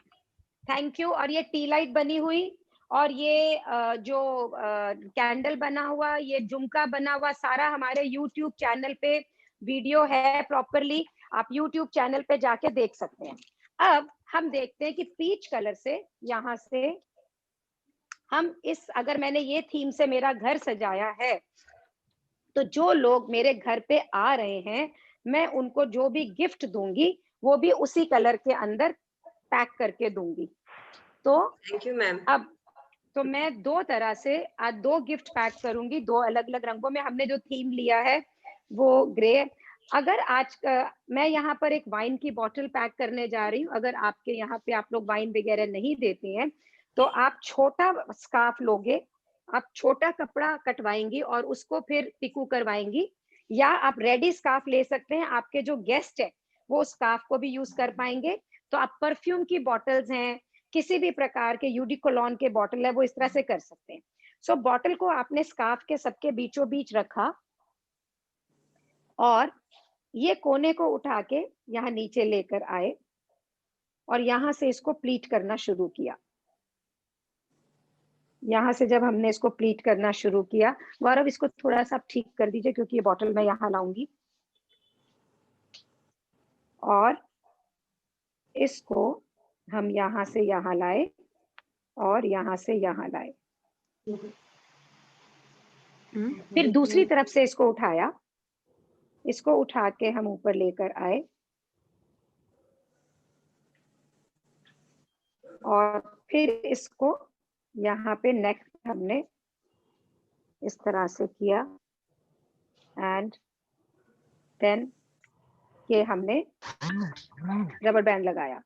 थैंक यू। और ये टी लाइट बनी हुई, और ये जो कैंडल बना हुआ, ये झुमका बना हुआ, सारा हमारे YouTube चैनल पे वीडियो है प्रॉपरली। आप YouTube चैनल पे जाके देख सकते हैं। अब हम देखते हैं कि पीच कलर से यहाँ से हम इस, अगर मैंने ये थीम से मेरा घर सजाया है तो जो लोग मेरे घर पे आ रहे हैं मैं उनको जो भी गिफ्ट दूंगी वो भी उसी कलर के अंदर पैक करके दूंगी। तो थैंक यू मैम। अब तो मैं दो तरह से आज दो गिफ्ट पैक करूंगी, दो अलग अलग रंगों में। हमने जो थीम लिया है वो ग्रे। अगर आज मैं यहाँ पर एक वाइन की बोतल पैक करने जा रही हूँ। अगर आपके यहाँ पे आप लोग वाइन वगैरह नहीं देते हैं तो आप छोटा स्कार्फ लोगे, आप छोटा कपड़ा कटवाएंगी और उसको फिर पिकू करवाएंगी, या आप रेडी स्कार्फ ले सकते हैं। आपके जो गेस्ट है वो स्कार्फ को भी यूज कर पाएंगे। तो आप परफ्यूम की बॉटल्स हैं, किसी भी प्रकार के यूडिकोलॉन के बॉटल है, वो इस तरह से कर सकते हैं। सो बॉटल को आपने स्कार्फ के सबके बीचों बीच रखा और ये कोने को उठा के यहाँ नीचे लेकर आए और यहाँ से इसको प्लीट करना शुरू किया। यहाँ से जब हमने इसको प्लीट करना शुरू किया, गौरव इसको थोड़ा सा ठीक कर दीजिए क्योंकि ये बॉटल मैं यहाँ लाऊंगी, और इसको हम यहाँ से यहाँ लाए और यहाँ से यहाँ लाए। फिर दूसरी तरफ से इसको उठाया, इसको उठा के हम ऊपर लेकर आए और फिर इसको यहाँ पे नेक हमने इस तरह से किया एंड देन ये हमने रबर बैंड लगाया।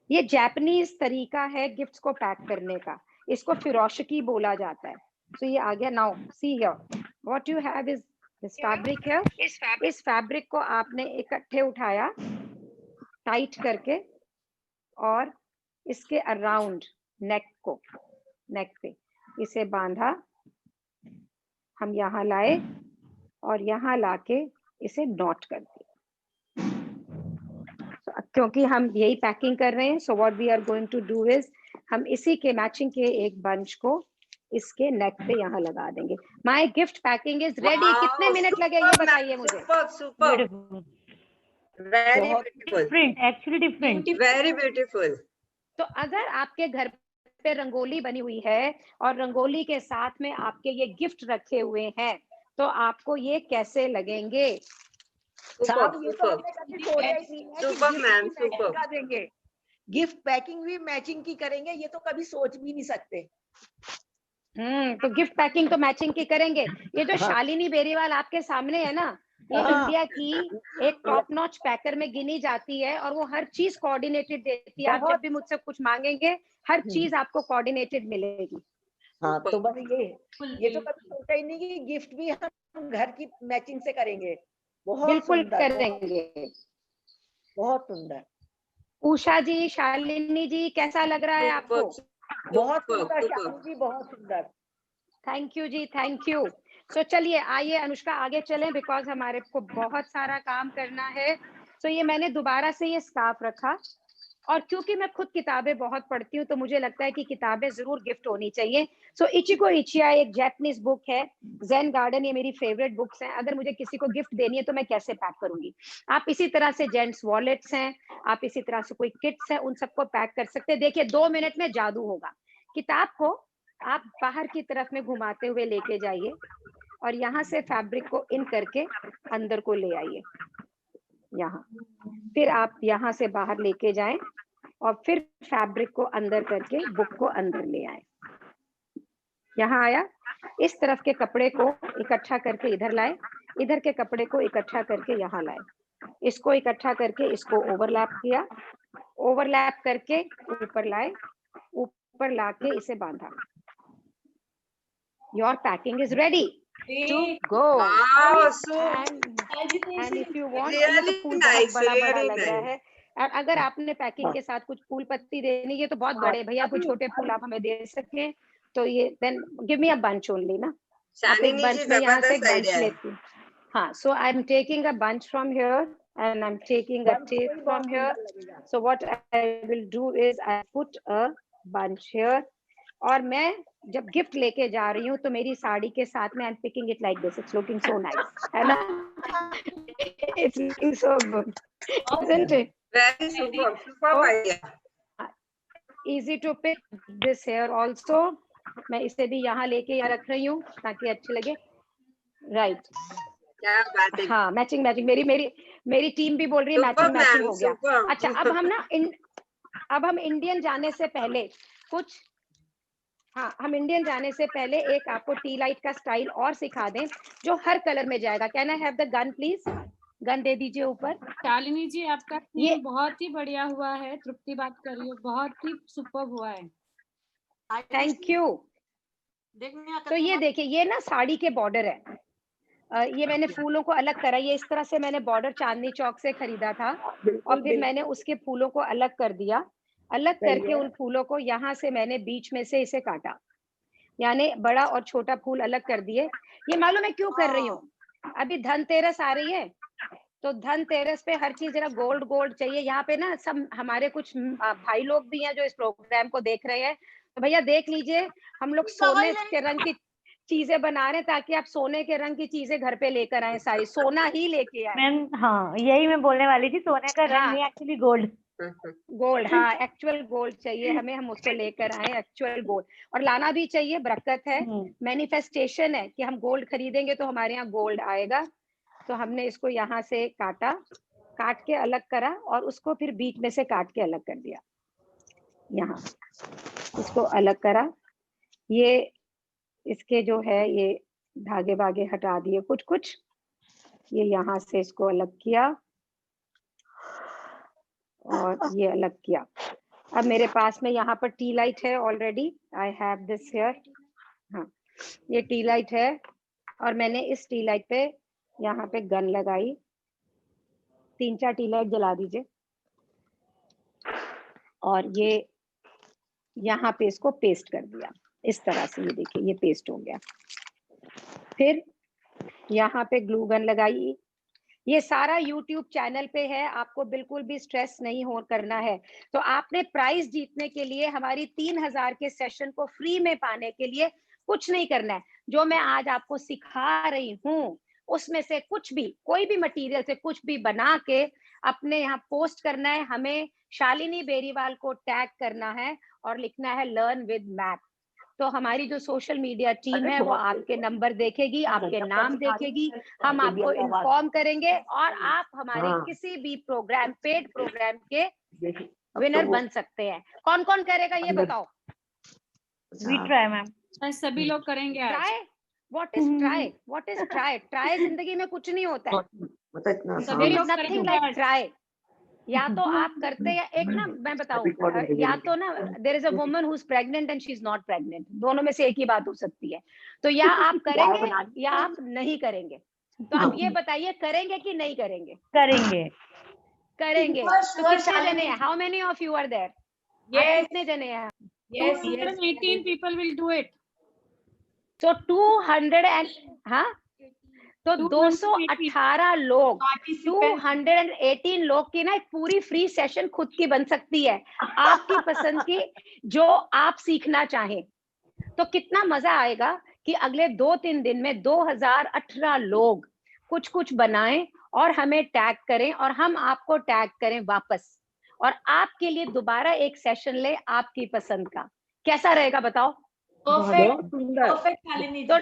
ये जापानीज तरीका है गिफ्ट्स को पैक करने का, इसको फिरोशकी बोला जाता है। तो ये आ गया। Now see here what you have is this fabric here. इस फैब्रिक को आपने इकट्ठे उठाया टाइट करके और इसके अराउंड नेक को, नेक पे इसे बांधा, हम यहाँ लाए और यहाँ लाके इसे नॉट कर दिया। So, क्योंकि हम यही पैकिंग कर रहे हैं, so what we are going to do is हम इसी के मैचिंग के एक बंच को इसके नेक पे यहाँ लगा देंगे। My gift packing is ready. कितने मिनट लगे ये बताइए मुझे। Super very beautiful, different, actually different, very beautiful. तो अगर आपके घर पे रंगोली बनी हुई है और रंगोली के साथ में आपके ये गिफ्ट रखे हुए हैं, तो आपको ये कैसे लगेंगे? साहब ये तो हमने कभी सोचा ही नहीं है कि सुपर गिफ्ट मैम, भी मैचिंग सुपर। का देंगे, गिफ्ट पैकिंग भी मैचिंग की करेंगे, ये तो कभी सोच भी नहीं सकते। तो गिफ्ट पैकिंग तो मैचिंग की करेंगे। ये जो हाँ। शालिनी बेरीवाल आपके सामने है ना, ये हाँ। इंडिया की एक टॉप नॉच पैकर में गिनी जाती है और वो हर चीज कोऑर्डिनेटेड देती है। आप जब भी मुझसे कुछ मांगेंगे हर चीज आपको कोऑर्डिनेटेड मिलेगी। हाँ, तो बस ये तो कभी सोचा ही नहीं कि गिफ्ट भी हम घर की मैचिंग से करेंगे। बहुत बिल्कुल सुंदर, करेंगे। बहुत सुंदर। उषा जी, शालिनी जी, कैसा लग रहा है आपको? बहुत सुंदर शालिनी जी, बहुत सुंदर। Thank you ji, thank you. So चलिए आइए अनुष्का आगे चलें, बिकॉज हमारे को बहुत सारा काम करना है। सो ये मैंने दोबारा से ये स्कार्फ रखा, और क्योंकि मैं खुद किताबें बहुत पढ़ती हूँ तो मुझे लगता है कि किताबें जरूर गिफ्ट होनी चाहिए। सो इचिको इचिया एक जैपनीज बुक है, ज़ेन गार्डन ये मेरी फेवरेट बुक्स हैं। अगर मुझे किसी को गिफ्ट देनी है तो मैं कैसे पैक करूंगी? आप इसी तरह से जेंट्स वॉलेट्स हैं, आप इसी तरह से कोई किट्स हैं, उन सबको पैक कर सकते हैं। देखिए 2 मिनट में जादू होगा। किताब को आप बाहर की तरफ में घुमाते हुए लेके जाइए और यहाँ से फैब्रिक को इन करके अंदर को ले आइए यहाँ, फिर आप यहाँ से बाहर लेके जाएं और फिर फैब्रिक को अंदर करके बुक को अंदर ले आए। यहाँ आया, इस तरफ के कपड़े को इकट्ठा करके इधर लाए, इधर के कपड़े को इकट्ठा करके यहाँ लाए, इसको इकट्ठा करके इसको ओवरलैप किया, ओवरलैप करके ऊपर लाए, ऊपर लाके इसे बांधा। Your packing is ready to go. Wow, so And if you want, ये really तो फूल nice, बहुत बड़ा बड़ा really लग रहा nice. है। और अगर आपने पैकिंग के साथ कुछ फूल पत्ती देनी, ये तो बहुत बड़े, भैया कुछ छोटे फूल आप हमें दे सके तो ये then give me a bunch only ना। आप एक शालिनी बंच जी में यहाँ से एक जबरदस्त बंच आइडिया है। लेती हूँ। हाँ, so I'm taking a bunch from here and I'm taking a tape from here. So what I will do is I put a bunch here. और मैं जब गिफ्ट लेके जा रही हूँ तो मेरी साड़ी के साथ में I am picking it like this, it's looking so nice, है ना? It's looking so good, isn't it? Very super, super idea. Easy to pick this here also. मैं इसे भी यहाँ लेके यहाँ रख रही हूँ ताकि अच्छे लगे। राइट, क्या बात है। हाँ, मैचिंग मैचिंग, मेरी टीम भी बोल रही है मैचिंग मैचिंग हो गया। अच्छा, अब हम ना अब हम इंडियन जाने से पहले कुछ, हाँ, हम इंडियन जाने से पहले एक आपको टी लाइट का स्टाइल और सिखा दें जो हर कलर में जाएगा। Can I have the gun please? Gun दे दीजिए ऊपर। शालिनी जी, आपका ये बहुत ही बढ़िया हुआ है। तृप्ति बात कर रही है, बहुत ही सुपर हुआ है। Thank you. तो ये देखिए, ये ना साड़ी के बॉर्डर है। ये मैंने फूलों को अलग करा, ये इस तरह से मैंने बॉर्डर चांदनी चौक से खरीदा था और फिर मैंने उसके फूलों को अलग कर दिया। अलग करके उन फूलों को यहाँ से मैंने बीच में से इसे काटा, यानी बड़ा और छोटा फूल अलग कर दिए। ये मालूम है क्यों कर रही हूँ? अभी धनतेरस आ रही है, तो धनतेरस पे हर चीज जरा गोल्ड गोल्ड चाहिए। यहाँ पे ना सब हमारे कुछ भाई लोग भी हैं जो इस प्रोग्राम को देख रहे हैं, तो भैया देख लीजिए, हम लोग सोने के रंग की चीजें बना रहे हैं ताकि आप सोने के रंग की चीजें घर पे लेकर आए, सारी सोना ही लेके आए। मैम हाँ, यही मैं बोलने वाली थी, सोने का रंग नहीं, एक्चुअली गोल्ड। गोल्ड, हाँ, एक्चुअल गोल्ड चाहिए हमें, हम उसको लेकर आए एक्चुअल गोल्ड। और लाना भी चाहिए, बरकत है, मैनिफेस्टेशन है कि हम गोल्ड खरीदेंगे तो हमारे यहाँ गोल्ड आएगा। तो हमने इसको यहाँ से काटा, काट के अलग करा और उसको फिर बीच में से काट के अलग कर दिया। यहाँ इसको अलग करा, ये इसके जो है ये धागे बागे हटा दिए कुछ कुछ, ये यहाँ से इसको अलग किया और ये अलग किया। अब मेरे पास में यहाँ पर टी लाइट है already, I have this here. हाँ, ये टी लाइट है और मैंने इस टी लाइट पे यहाँ पे गन लगाई। 3-4 टी लाइट जला दीजिए और ये यहाँ पे इसको पेस्ट कर दिया इस तरह से। ये देखिए, ये पेस्ट हो गया। फिर यहाँ पे ग्लू गन लगाई। ये सारा YouTube चैनल पे है, आपको बिल्कुल भी स्ट्रेस नहीं हो करना है। तो आपने प्राइज जीतने के लिए हमारी 3000 के सेशन को फ्री में पाने के लिए कुछ नहीं करना है। जो मैं आज आपको सिखा रही हूँ उसमें से कुछ भी, कोई भी मटेरियल से कुछ भी बना के अपने यहाँ पोस्ट करना है। हमें शालिनी बेरीवाल को टैग करना है और लिखना है लर्न विद मैथ। तो हमारी जो सोशल मीडिया टीम है वो आपके नंबर देखेगी, आपके नाम देखेगी, हम आपको इन्फॉर्म करेंगे और आप हमारे किसी भी प्रोग्राम, पेड प्रोग्राम के विनर बन सकते हैं। कौन कौन करेगा ये बताओ? We try ma'am. सभी लोग करेंगे आज। Try? What is try? What is try? Try जिंदगी में कुछ नहीं होता है। सभी लोग नथिंग लाइक ट्राई। या तो आप करते या एक ना मैं बताऊं, या तो ना there is a woman who is pregnant and she is not pregnant, दोनों में से एक ही बात हो सकती है। तो या आप करेंगे या आप नहीं करेंगे। तो आप ये बताइए करेंगे कि नहीं करेंगे? करेंगे। करेंगे। तो कितने जने हैं? How many of you are there? कितने जने हैं? Yes, 218 people will do it. So 200 and हाँ तो 218 लोग, 218 लोग की ना एक पूरी फ्री सेशन खुद की बन सकती है, आपकी पसंद की, जो आप सीखना चाहें। तो कितना मजा आएगा कि अगले 2-3 दिन में 2018 लोग कुछ कुछ बनाएं और हमें टैग करें और हम आपको टैग करें वापस, और आपके लिए दोबारा एक सेशन ले आपकी पसंद का। कैसा रहेगा बताओ? परफेक्ट शालिनी जी।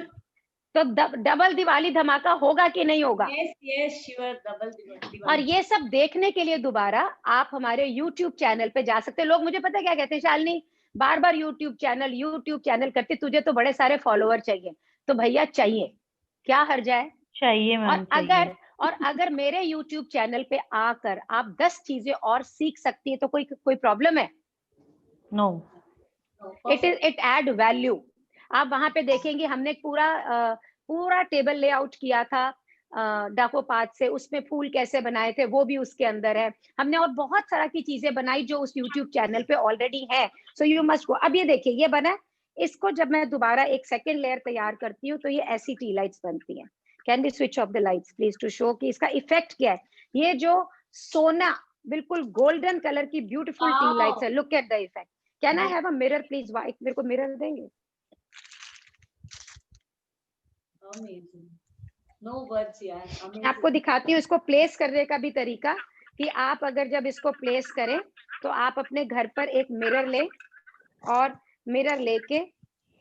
तो डबल दिवाली धमाका होगा कि नहीं होगा? Yes sure, double Diwali. और ये सब देखने के लिए दोबारा आप हमारे YouTube चैनल पे जा सकते हैं। लोग मुझे पता क्या कहते हैं, शालिनी बार बार YouTube चैनल करते, तुझे तो बड़े सारे फॉलोअर चाहिए। तो भैया चाहिए, क्या हर्ज है? चाहिए मैम। और अगर मेरे YouTube चैनल पे आकर आप 10 चीजें और सीख सकती है तो कोई प्रॉब्लम है? नो। It add value. आप वहां पे देखेंगे हमने पूरा टेबल लेआउट किया था डाको पाथ से, उसमें फूल कैसे बनाए थे वो भी उसके अंदर है। हमने और बहुत सारा की चीजें बनाई जो उस YouTube चैनल पे ऑलरेडी है। So you must go. अब ये देखिए ये बना, इसको जब मैं दोबारा एक सेकेंड लेयर तैयार करती हूँ तो ये ऐसी टी लाइट्स बनती हैं। Can we switch off the lights please to show कि इसका इफेक्ट क्या है। ये जो सोना बिल्कुल गोल्डन कलर की ब्यूटीफुल टी लाइट्स है, look at the effect. Can I have a mirror please? मेरे को मिरर देंगे? No words यार। मैं आपको दिखाती हूँ इसको प्लेस करने का भी तरीका, कि आप अगर जब इसको प्लेस करें तो आप अपने घर पर एक मिरर लें और मिरर लेके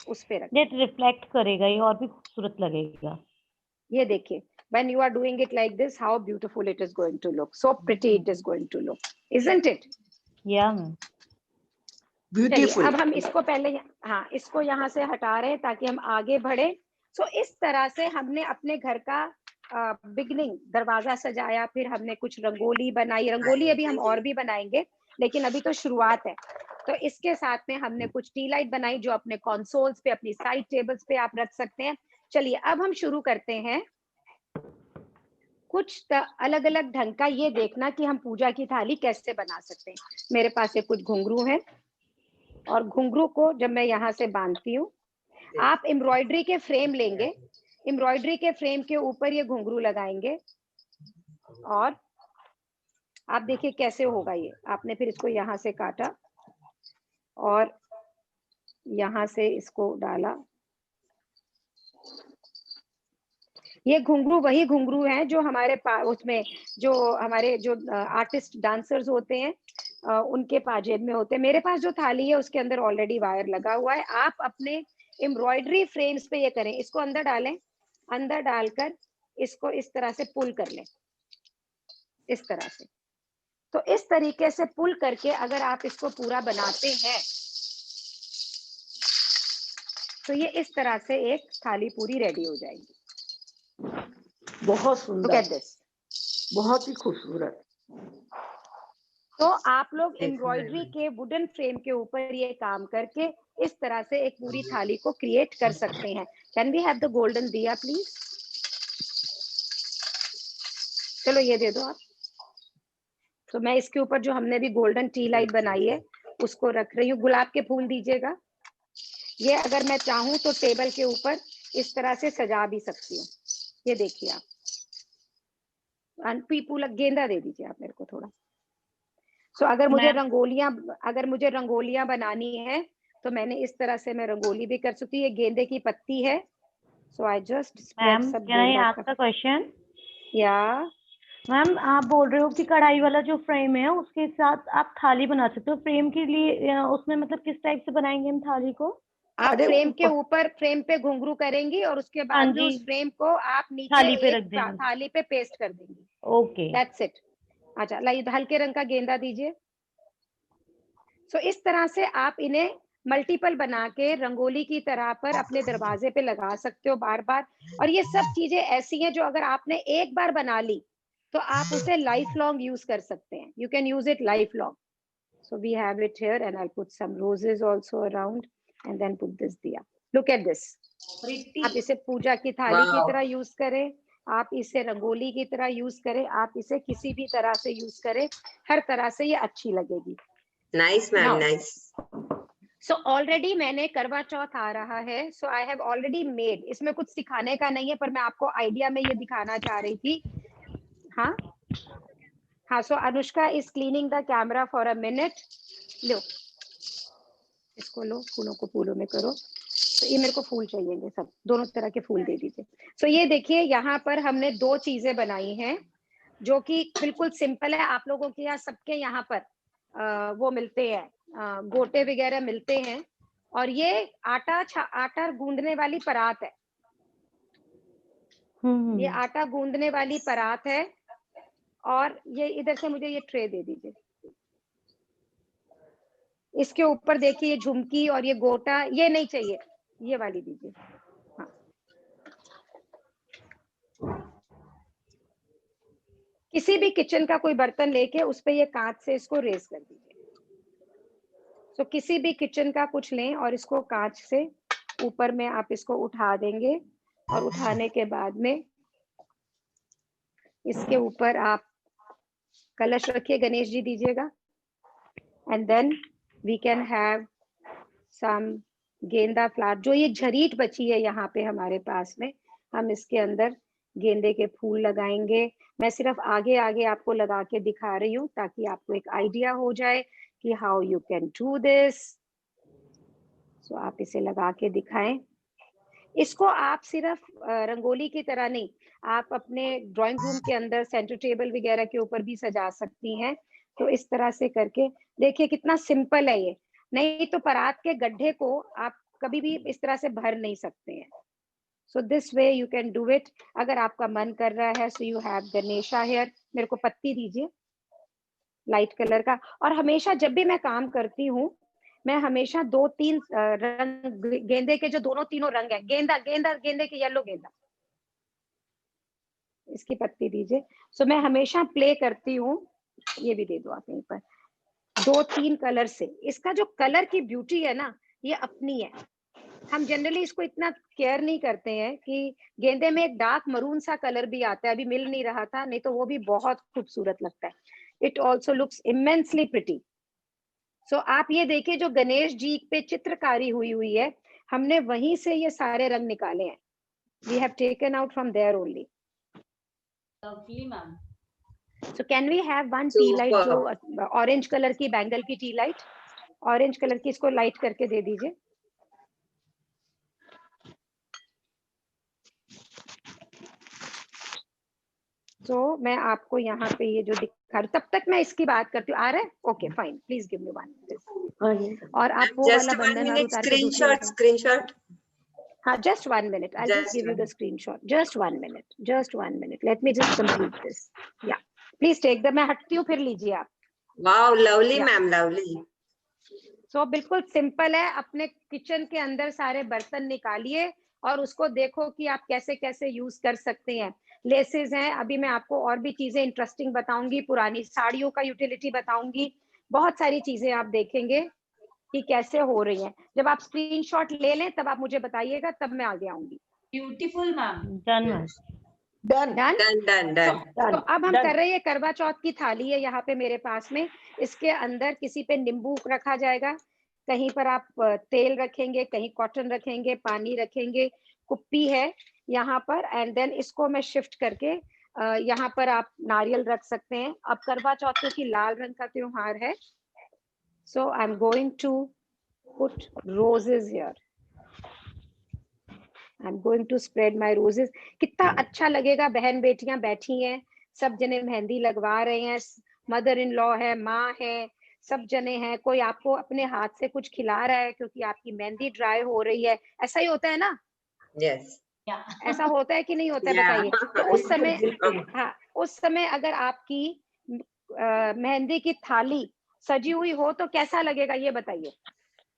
उस पे रखें। ये रिफ्लेक्ट करेगा, ये और भी खूबसूरत लगेगा। ये देखिए, when you are doing it like this, how beautiful it is going to look. So pretty it is going to look, isn't it? Yeah. Beautiful. अब हम इसको पहले इसको यहाँ से हटा रहे हैं ताकि हम आगे बढ़े। सो इस तरह से हमने अपने घर का बिगनिंग, दरवाजा सजाया, फिर हमने कुछ रंगोली बनाई। रंगोली अभी हम और भी बनाएंगे, लेकिन अभी तो शुरुआत है। तो इसके साथ में हमने कुछ टी लाइट बनाई जो अपने कंसोल्स पे, अपनी साइड टेबल्स पे आप रख सकते हैं। चलिए अब हम शुरू करते हैं। कुछ अलग अलग ढंग का ये देखना कि हम पूजा की थाली कैसे बना सकते हैं। मेरे पास कुछ घुंघरू हैं और घुंघरू को जब मैं यहाँ से बांधती हूँ, आप एम्ब्रॉयडरी के फ्रेम लेंगे, एम्ब्रॉयडरी के फ्रेम के ऊपर ये घुंघरू लगाएंगे और आप देखिए कैसे होगा ये। आपने फिर इसको यहाँ से काटा और यहाँ से इसको डाला। ये घुंघरू वही घुंघरू हैं जो हमारे उसमें जो हमारे जो आर्टिस्ट डांसर्स होते हैं उनके पाजेब में होते हैं। मेरे पास जो थाली है उसके अंदर ऑलरेडी वायर लगा हुआ है। आप अपने एम्ब्रॉयडरी फ्रेम्स पे ये करें, इसको अंदर डालें, अंदर डालकर इसको इस तरह से पुल कर लें, इस तरह से। तो इस तरीके से पुल करके अगर आप इसको पूरा बनाते हैं तो ये इस तरह से एक थाली पूरी रेडी हो जाएगी। बहुत सुंदर, बहुत ही खूबसूरत। तो आप लोग एम्ब्रॉयडरी के वुडन फ्रेम के ऊपर ये काम करके इस तरह से एक पूरी थाली को क्रिएट कर सकते हैं। Can we have the golden diya please? चलो ये दे दो आप। तो मैं इसके ऊपर जो हमने भी गोल्डन टी लाइट बनाई है उसको रख रही हूँ। गुलाब के फूल दीजिएगा। ये अगर मैं चाहूँ तो टेबल के ऊपर इस तरह से सजा भी सकती हूँ। ये देखिए आप, पूरा गेंदा दे दीजिए आप मेरे को थोड़ा। सो अगर मुझे रंगोलियां बनानी है तो मैंने इस तरह से मैं रंगोली भी कर सकती हूँ। ये गेंदे की पत्ती है। सो आई जस्ट स्प्रेड सब गेंदा का क्वेश्चन। या मैम आप बोल रहे हो कि कढ़ाई वाला जो फ्रेम है उसके साथ आप थाली बना सकते हो। फ्रेम के लिए उसमें मतलब किस टाइप से बनाएंगे हम थाली को? आप फ्रेम के ऊपर फ्रेम पे घुंघरू करेंगी और उसके बाद में उस फ्रेम को आप नीचे थाली पे एक रख देंगे। थाली पे पेस्ट कर देंगी। Okay, that's it. अच्छा, लाइए हल्के रंग का गेंदा दीजिए। सो इस तरह से आप इन्हें मल्टीपल बना के रंगोली की तरह पर अपने दरवाजे पे लगा सकते हो बार बार। और ये सब चीजें ऐसी हैं जो अगर आपने एक बार बना ली तो आप उसे लाइफ लॉन्ग यूज कर सकते हैं। You can use it lifelong. So we have it here and I put some roses also around and then put this diya. Look at this. आप इसे पूजा की थाली की तरह यूज करें, आप इसे रंगोली की तरह यूज करें, आप इसे किसी भी तरह से यूज करें, हर तरह से ये अच्छी लगेगी। Nice ma'am, nice. So already मैंने करवा चौथ आ रहा है, so I have already made. इसमें कुछ सिखाने का नहीं है पर मैं आपको आइडिया में ये दिखाना चाह रही थी। हाँ हाँ। So Anushka is cleaning the camera for a minute. लो इसको, लो फूलों को फूलों में करो। तो ये मेरे को फूल चाहिए, सब दोनों तरह के फूल दे दीजिए। सो ये देखिए यहाँ पर हमने दो चीजें बनाई हैं जो कि बिल्कुल सिंपल है। आप लोगों के यहाँ सबके यहाँ पर वो मिलते हैं, गोटे वगैरह मिलते हैं। और ये आटा गूंदने वाली परात है। ये आटा गूंदने वाली परात है। और ये इधर से मुझे ये ट्रे दे दीजिए। इसके ऊपर देखिए ये झुमकी और ये गोटा, ये नहीं चाहिए, ये वाली दीजिए। हाँ, किसी भी किचन का कोई बर्तन लेके उस पे ये कांच से इसको रेज कर दीजिए। तो किसी भी किचन का कुछ लें और इसको कांच से ऊपर में आप इसको उठा देंगे। और उठाने के बाद में इसके ऊपर आप कलश रखिए, गणेश जी दीजिएगा। And then we can have some genda flower. जो ये झरीट बची है यहाँ पे हमारे पास में, हम इसके अंदर गेंदे के फूल लगाएंगे। मैं सिर्फ आगे आगे आपको लगा के दिखा रही हूँ ताकि आपको एक आइडिया हो जाए कि how you can do this. So आप इसे लगा के दिखाएं। इसको आप सिर्फ रंगोली की तरह नहीं, आप अपने ड्राइंग रूम के अंदर सेंटर टेबल वगैरह के ऊपर भी सजा सकती हैं। तो इस तरह से करके देखिए कितना सिंपल है ये। नहीं तो परात के गड्ढे को आप कभी भी इस तरह से भर नहीं सकते हैं। So this way you can do it. अगर आपका मन कर रहा है, so you have Ganesha here. मेरे को पत्ती दीजिए लाइट कलर का। और हमेशा जब भी मैं काम करती हूँ, मैं हमेशा 2-3 रंग, गेंदे के जो दोनों तीनों रंग है, गेंदे के येलो गेंदा, इसकी पत्ती दीजिए। सो मैं हमेशा प्ले करती हूँ। ये भी दे दो आप यहीं पर, 2-3 कलर से। इसका जो कलर की ब्यूटी है ना, ये अपनी है। हम जनरली इसको इतना केयर नहीं करते हैं कि गेंदे में एक डार्क मरून सा कलर भी आता है, अभी मिल नहीं रहा था, नहीं तो वो भी बहुत खूबसूरत लगता है। It also looks immensely pretty. So आप ये देखिए जो गणेश जी पे चित्रकारी हुई है, हमने वहीं से ये सारे रंग निकाले हैं। We have taken out from there only. Lovely ma'am. So can we have one tea light, जो ऑरेंज कलर की बैंगल की टी लाइट, ऑरेंज कलर की, इसको लाइट करके दे दीजिए। तो मैं आपको यहाँ पे ये जो दिखा रही, तब तक मैं इसकी बात करती हूँ। आ रहा है? Okay fine, please give me one. और आप वो वाला बंधन और उतार के स्क्रीनशॉट। हाँ, just 1 minute. I'll just give you the screenshot. Just 1 minute. Just 1 minute. Let me just complete this. Yeah. Please take the. मैं हटती हूँ, फिर लीजिए आप। Wow, lovely ma'am, lovely. So बिल्कुल सिंपल है। अपने किचन के अंदर सारे बर्तन निकालिए और उसको देखो कि आप कैसे कैसे यूज कर सकते हैं। लेसेस हैं, अभी मैं आपको और भी चीजें इंटरेस्टिंग बताऊंगी, पुरानी साड़ियों का यूटिलिटी बताऊंगी, बहुत सारी चीजें आप देखेंगे कि कैसे हो रही हैं। जब आप स्क्रीनशॉट ले लें तब आप मुझे बताइएगा, तब मैं आगे आऊंगी। Beautiful ma'am. डन। तो अब हम कर रहे हैं, करवा चौथ की थाली है यहाँ पे मेरे पास में। इसके अंदर किसी पे नींबू रखा जाएगा, कहीं पर आप तेल रखेंगे, कहीं कॉटन रखेंगे, पानी रखेंगे, कुप्पी है यहाँ पर। एंड देन इसको मैं शिफ्ट करके यहाँ पर आप नारियल रख सकते हैं। अब करवा चौथ क्योंकि लाल रंग का त्योहार है, so I am going to put roses here. I am going to spread my roses. कितना अच्छा लगेगा, बहन बेटियां बैठी हैं, सब जने मेहंदी लगवा रहे हैं, मदर इन लॉ है, माँ है, सब जने हैं, कोई आपको अपने हाथ से कुछ खिला रहा है क्योंकि आपकी मेहंदी ड्राई हो रही है। ऐसा ही होता है ना? यस, ऐसा होता है कि नहीं होता है? बताइए। तो उस समय, हाँ, उस समय अगर आपकी मेहंदी की थाली सजी हुई हो तो कैसा लगेगा ये बताइए?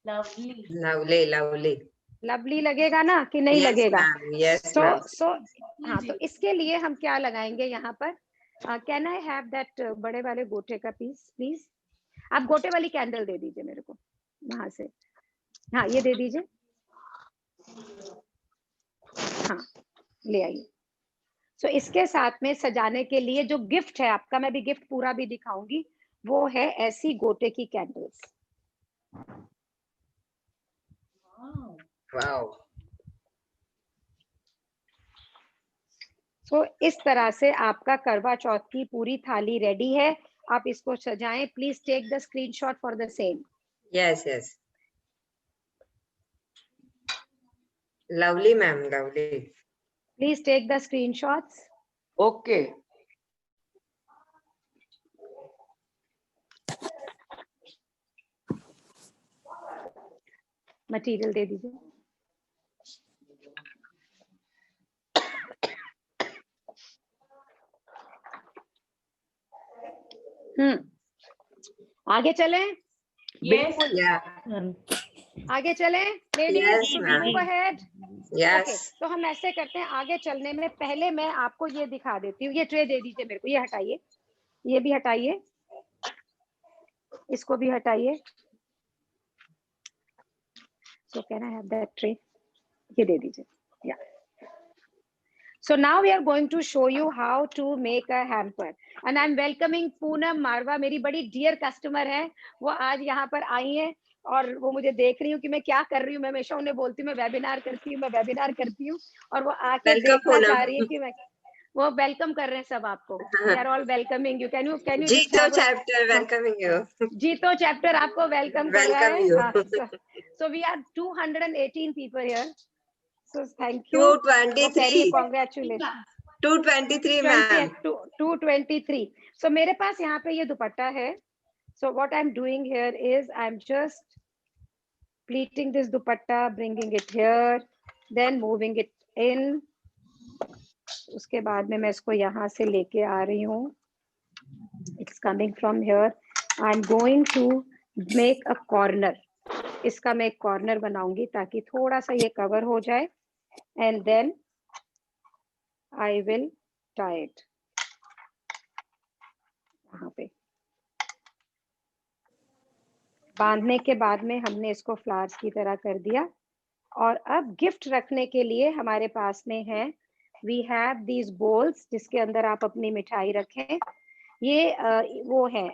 लवली लवली लवली लवली लगेगा ना कि नहीं यस लगेगा? Ma'am, yes so ma'am. So हाँ, तो इसके लिए हम क्या लगाएंगे यहाँ पर? कैन आई हैव दैट बड़े वाले गोटे का पीस प्लीज? आप गोटे वाली कैंडल दे दीजिए मेरे को वहां से। हाँ, ये दे दीजिए। हाँ, ले आइए। सो इसके साथ में सजाने के लिए जो गिफ्ट है आपका, मैं भी गिफ्ट पूरा भी दिखाऊंगी, वो है ऐसी गोटे की कैंडल्स। वाओ। तो इस तरह से आपका करवा चौथ की पूरी थाली रेडी है। आप इसको सजाएं। Please take the screenshot for the same. Yes yes, lovely ma'am, lovely. Please take the screenshots. Okay. Material दे दीजिए। आगे चलें? बिल्कुल। आगे चलें Yes, ma'am. Move ahead. Yes. तो हम ऐसे करते हैं, आगे चलने में पहले मैं आपको ये दिखा देती हूँ। ये ट्रे दे दीजिए मेरे को, ये हटाइए, ये भी हटाइए, इसको भी हटाइए। So can I have that tray? ये दे दीजिए। या So now we are going to show you how to make a hamper, and I'm welcoming Poonam मारवा, मेरी बड़ी डियर कस्टमर है। वो आज यहाँ पर आई है और वो मुझे देख रही हूँ कि मैं क्या कर रही हूँ। मैं हमेशा उन्हें बोलती हूँ मैं वेबिनार करती हूँ, मैं वेबिनार करती हूँ, और वो आके देखना चाह रही है कि मैं, वो वेलकम कर रहे हैं सब आपको। They are all welcoming you. Can you just जीतो have a chapter welcoming you. जीतो चैप्टर आपको वेलकम कर रहा वेलकम यू। है। So we are 218 people here. So thank you. 223। Congratulations. 223 ma'am. 223. So मेरे पास यहाँ पे ये दुपट्टा है। So what I'm doing here is I'm just pleating this dupatta, bringing it here, then moving it in. उसके बाद में मैं इसको यहाँ से लेके आ रही हूँ। It's coming from here. I'm going to make a corner. इसका मैं एक कॉर्नर बनाऊंगी ताकि थोड़ा सा ये कवर हो जाए, and then I will tie it यहाँ पे। बांधने के बाद में हमने इसको फ्लावर्स की तरह कर दिया। और अब गिफ्ट रखने के लिए हमारे पास में है, वी हैव दीज बोल्स जिसके अंदर आप अपनी मिठाई रखें। ये वो है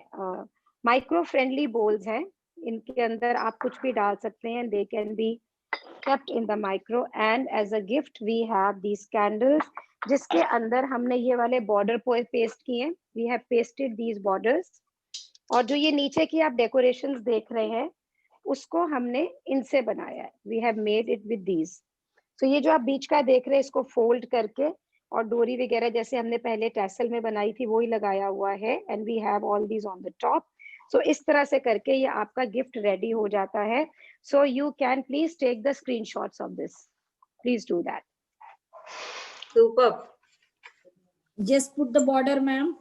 माइक्रो फ्रेंडली बोल्स हैं। इनके अंदर आप कुछ भी डाल सकते हैं। They can be kept in the micro, and as a gift we have these candles जिसके अंदर हमने ये वाले बॉर्डर पेस्ट किए। we have pasted these borders, और जो ये नीचे की आप डेकोरेशंस देख रहे हैं उसको हमने इनसे बनाया है। we have made it with these. so ये जो आप बीच का देख रहे हैं इसको फोल्ड करके और डोरी वगैरह जैसे हमने पहले टैसल में बनाई थी वही लगाया हुआ है, and we have all these on the top. So इस तरह से करके ये आपका गिफ्ट रेडी हो जाता है। So you can please take the screenshots of this. Please do that. Superb. Just put the border, ma'am.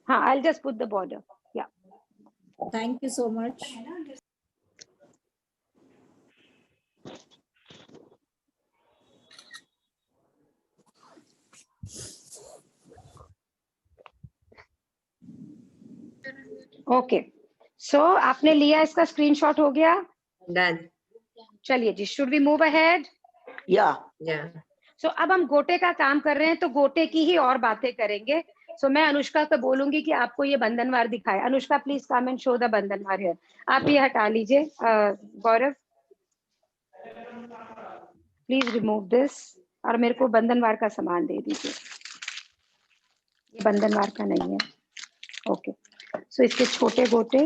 हाँ, I'll just put the border. Yeah. Thank you so much. Okay. So आपने लिया, इसका स्क्रीनशॉट हो गया? Done. चलिए जी, should we move ahead? Yeah. So अब हम गोटे का काम कर रहे हैं तो गोटे की ही और बातें करेंगे। So मैं अनुष्का को बोलूंगी कि आपको ये बंधनवार दिखाए। Anushka please come and show the bandhanwar है। आप ये हटा लीजिए। गौरव प्लीज रिमूव दिस और मेरे को बंधनवार का सामान दे दीजिए। ये बंधनवार का नहीं है। ओके, सो इसके छोटे गोटे।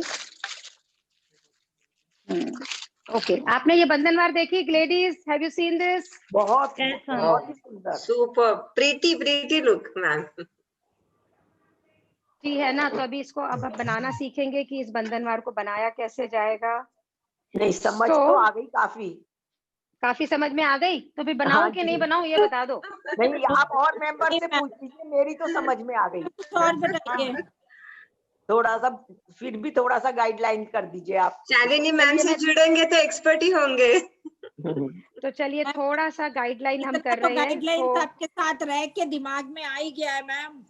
ओके, आपने ये बंधनवार देखी ladies? Have you seen this? बहुत ही सुंदर, सुपर, प्रीटी लुक मैम। जी है ना। तो अभी इसको अब आप बनाना सीखेंगे कि इस बंधनवार को बनाया कैसे जाएगा। नहीं समझ तो आ गई, काफी समझ में आ गई। तो भी बनाऊं कि नहीं बनाऊं ये बता दो। नहीं, आप और मेंबर से पूछ लीजिए, मेरी तो समझ में आ गई। और बताइए, थोड़ा सा फिर भी थोड़ा सा गाइडलाइन कर दीजिए आप। शालिनी मैम से जुड़ेंगे तो एक्सपर्ट ही होंगे। तो चलिए थोड़ा सा गाइडलाइन हम कर रहे हैं। गाइडलाइन आपके साथ रह के दिमाग में आ ही गया है मैम।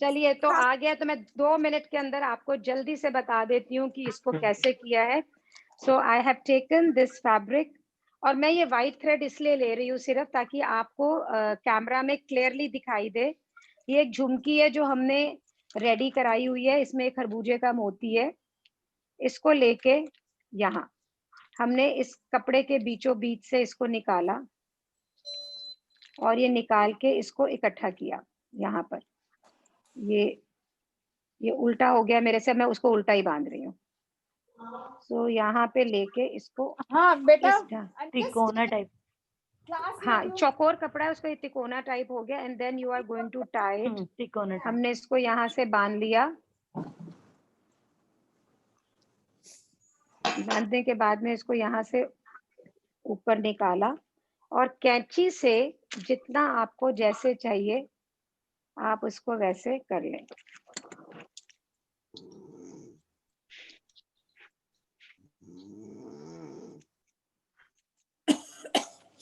चलिए तो आ गया, तो मैं 2 मिनट के अंदर आपको जल्दी से बता देती हूँ कि इसको कैसे किया है। So I have taken this fabric, और मैं ये व्हाइट थ्रेड इसलिए ले रही हूँ सिर्फ ताकि आपको कैमरा में क्लियरली दिखाई दे। ये एक झुमकी है जो हमने रेडी कराई हुई है, इसमें एक खरबूजे का मोती है। इसको लेके यहाँ हमने इस कपड़े के बीचों बीच से इसको निकाला, और ये निकाल के इसको इकट्ठा किया यहाँ पर। ये उल्टा हो गया मेरे से, मैं उसको उल्टा ही बांध रही हूँ। सो यहाँ पे लेके इसको, हाँ बेटा, तिकोना टाइप, हाँ चौकोर कपड़ा है उसका, तिकोना टाइप हो गया। And then you are going to tie it. तिकोना। हमने इसको यहाँ से बांध लिया। बांधने के बाद में इसको यहाँ से ऊपर निकाला, और कैंची से जितना आपको जैसे चाहिए आप उसको वैसे कर लें।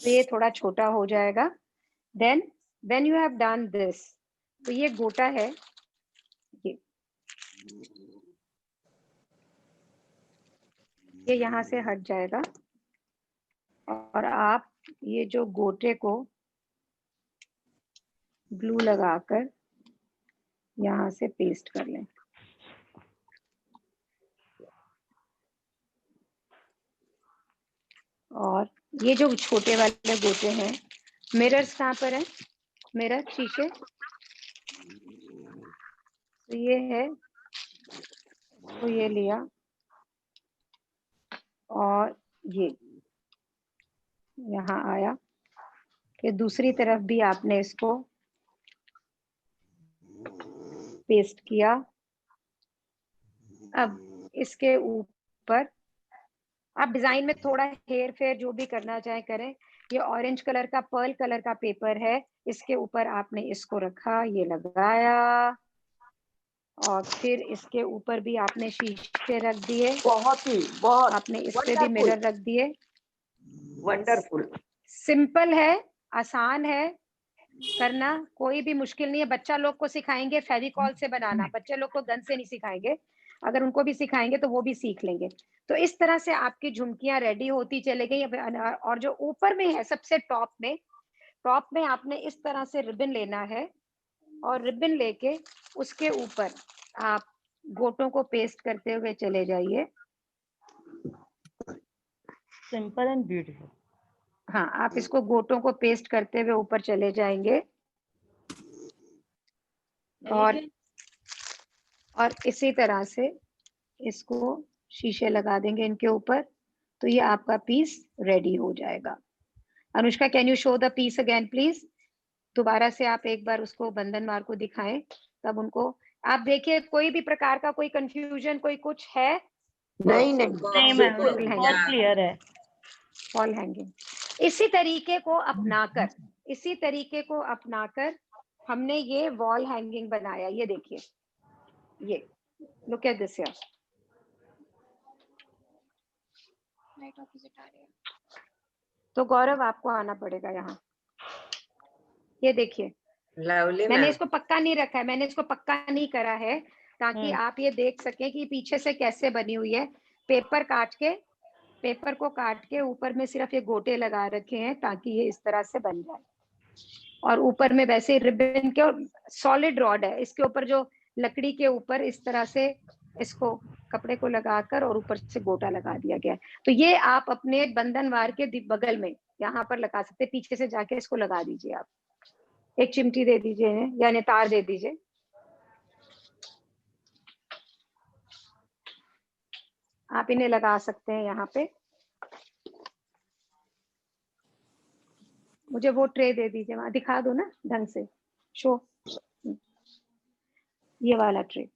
तो ये थोड़ा छोटा हो जाएगा। Then when you have done this, तो ये गोटा है, ये यहाँ से हट जाएगा, और आप ये जो गोटे को ग्लू लगाकर यहाँ से पेस्ट कर लें। और ये जो छोटे वाले गोटे हैं, मिरर्स कहाँ पर है? मिरर, शीशे, तो ये है, तो ये लिया, और ये यहाँ आया कि दूसरी तरफ भी आपने इसको पेस्ट किया। अब इसके ऊपर आप डिजाइन में थोड़ा हेर फेर जो भी करना चाहे करें। ये ऑरेंज कलर का, पर्ल कलर का पेपर है, इसके ऊपर आपने इसको रखा, ये लगाया, और फिर इसके ऊपर भी आपने शीशे रख दिए। बहुत आपने इस पे भी मिरर रख दिए। वंडरफुल, सिंपल है, आसान है करना, कोई भी मुश्किल नहीं है। बच्चा लोग को सिखाएंगे फेविकॉल से बनाना, बच्चे लोग को गन से नहीं सिखाएंगे। अगर उनको भी सिखाएंगे तो वो भी सीख लेंगे। तो इस तरह से आपकी झुमकियां रेडी होती चले गई। और जो ऊपर में है सबसे टॉप में आपने इस तरह से रिबन लेना है, और रिबन लेके उसके ऊपर आप गोटों को पेस्ट करते हुए चले जाइए। Simple and beautiful. हाँ, आप इसको गोटों को पेस्ट करते हुए ऊपर चले जाएंगे, और इसी तरह से इसको शीशे लगा देंगे इनके ऊपर। तो ये आपका पीस रेडी हो जाएगा। Anushka, can you show the piece again please? दोबारा से आप एक बार उसको बंधनवार को दिखाएं, तब उनको आप देखिए कोई भी प्रकार का कोई कंफ्यूजन, कोई कुछ है? नहीं मैम, बहुत क्लियर है। वॉल हैंगिंग इसी तरीके को अपनाकर हमने ये वॉल हैंगिंग बनाया। ये देखिए, ये लुक एट दिस। तो गौरव आपको आना पड़ेगा यहाँ। ये देखिए, मैंने इसको पक्का नहीं रखा है, मैंने इसको पक्का नहीं करा है ताकि आप ये देख सकें कि पीछे से कैसे बनी हुई है। पेपर को काट के ऊपर में सिर्फ ये गोटे लगा रखे हैं ताकि ये इस तरह से बन जाए। और ऊपर में वैसे रिबन के, और सॉलिड रॉड है इसके ऊपर, जो लकड़ी के ऊपर इस तरह से इसको कपड़े को लगाकर और ऊपर से गोटा लगा दिया गया है। तो ये आप अपने बंधनवार के बगल में यहाँ पर लगा सकते, पीछे से जाके इसको लगा दीजिए। आप एक चिमटी दे दीजिए यानी तार दे दीजिए। आप इन्हें लगा सकते हैं यहाँ पे। मुझे वो ट्रे दे दीजिए, वहां दिखा दो ना ढंग से, शो ये वाला ट्रे।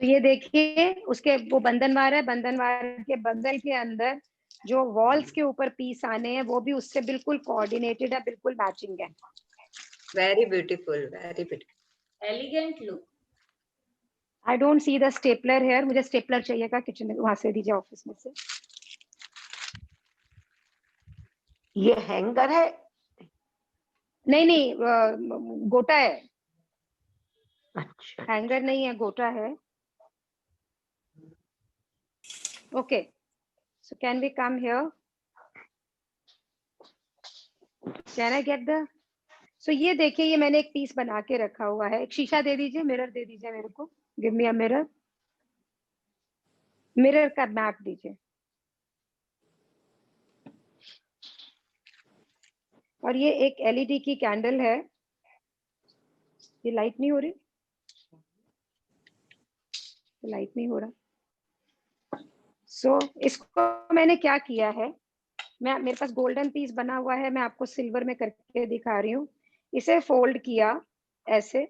तो ये देखिए उसके वो बंधनवार है, बंधनवार के बगल के अंदर जो वॉल्स के ऊपर पीस आने हैं वो भी उससे बिल्कुल कोऑर्डिनेटेड है, बिल्कुल मैचिंग है। Very beautiful, very beautiful, elegant look. I don't see the stapler here, मुझे स्टेपलर चाहिएगा किचन में, वहां से दीजिए ऑफिस में से। ये हैंगर है? नहीं नहीं गोटा है। अच्छा, हैंगर नहीं है, गोटा है। Okay, so can we come here, can I get the, so ये देखिए ये मैंने एक पीस बना के रखा हुआ है। एक शीशा दे दीजिए, मिरर दे दीजिए मेरे को, give me a mirror, mirror का मैप दीजिए। और ये एक एलईडी की कैंडल है, ये लाइट नहीं हो रही, लाइट नहीं हो रहा। सो इसको मैंने क्या किया है, मेरे पास गोल्डन पीस बना हुआ है, मैं आपको सिल्वर में करके दिखा रही हूँ। इसे फोल्ड किया ऐसे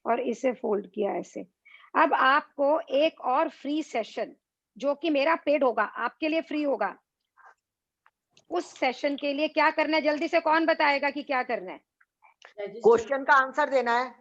और इसे फोल्ड किया ऐसे। अब आपको एक और फ्री सेशन जो कि मेरा पेड होगा, आपके लिए फ्री होगा, उस सेशन के लिए क्या करना है जल्दी से कौन बताएगा कि क्या करना है? क्वेश्चन का आंसर देना है।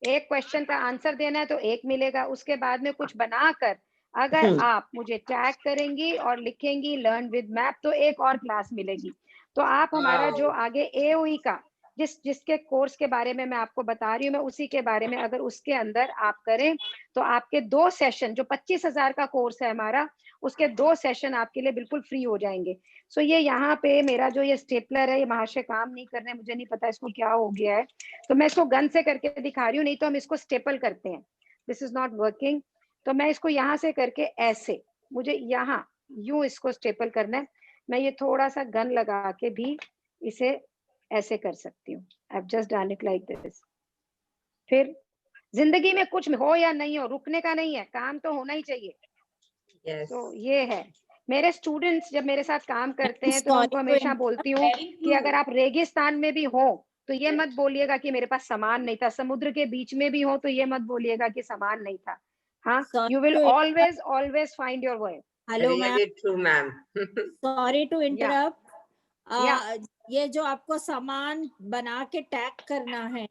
एक क्वेश्चन का आंसर देना है तो एक मिलेगा, उसके बाद में कुछ बनाकर अगर आप मुझे टैग करेंगी और लिखेंगी लर्न विद मैप तो एक और क्लास मिलेगी। तो आप हमारा जो आगे एओई का जिसके कोर्स के बारे में मैं आपको बता रही हूँ, मैं उसी के बारे में अगर उसके अंदर आप करें तो आपके 2 सेशन, जो 25,000 का कोर्स है हमारा, उसके 2 सेशन आपके लिए बिल्कुल फ्री हो जाएंगे। सो ये यहाँ पे मेरा जो ये स्टेपलर है ये महाशय काम नहीं कर रहे, मुझे नहीं पता इसको क्या हो गया है, तो मैं इसको गन से करके दिखा रही हूँ, नहीं तो हम इसको स्टेपल करते हैं। दिस इज नॉट वर्किंग, तो मैं इसको यहाँ से करके ऐसे, मुझे यहाँ यूं इसको स्टेपल करना है। मैं ये थोड़ा सा गन लगा के भी इसे ऐसे कर सकती हूँ। I have just done it like this. फिर जिंदगी में कुछ हो या नहीं हो, रुकने का नहीं है, काम तो होना ही चाहिए। yes. तो ये है, मेरे स्टूडेंट्स जब मेरे साथ काम करते हैं तो मैं Sorry उनको to हमेशा interrupt. बोलती हूँ कि अगर आप रेगिस्तान में भी हो तो ये मत बोलिएगा कि मेरे पास सामान नहीं था, समुद्र के बीच में भी हो तो ये मत बोलिएगा कि सामान नहीं था। हाँ, Sorry you will to interrupt. Always find your way. Hello ma'am. Really true, ma'am. Sorry to interrupt. Yeah. ये जो आपको सामान बना के टैग करना है,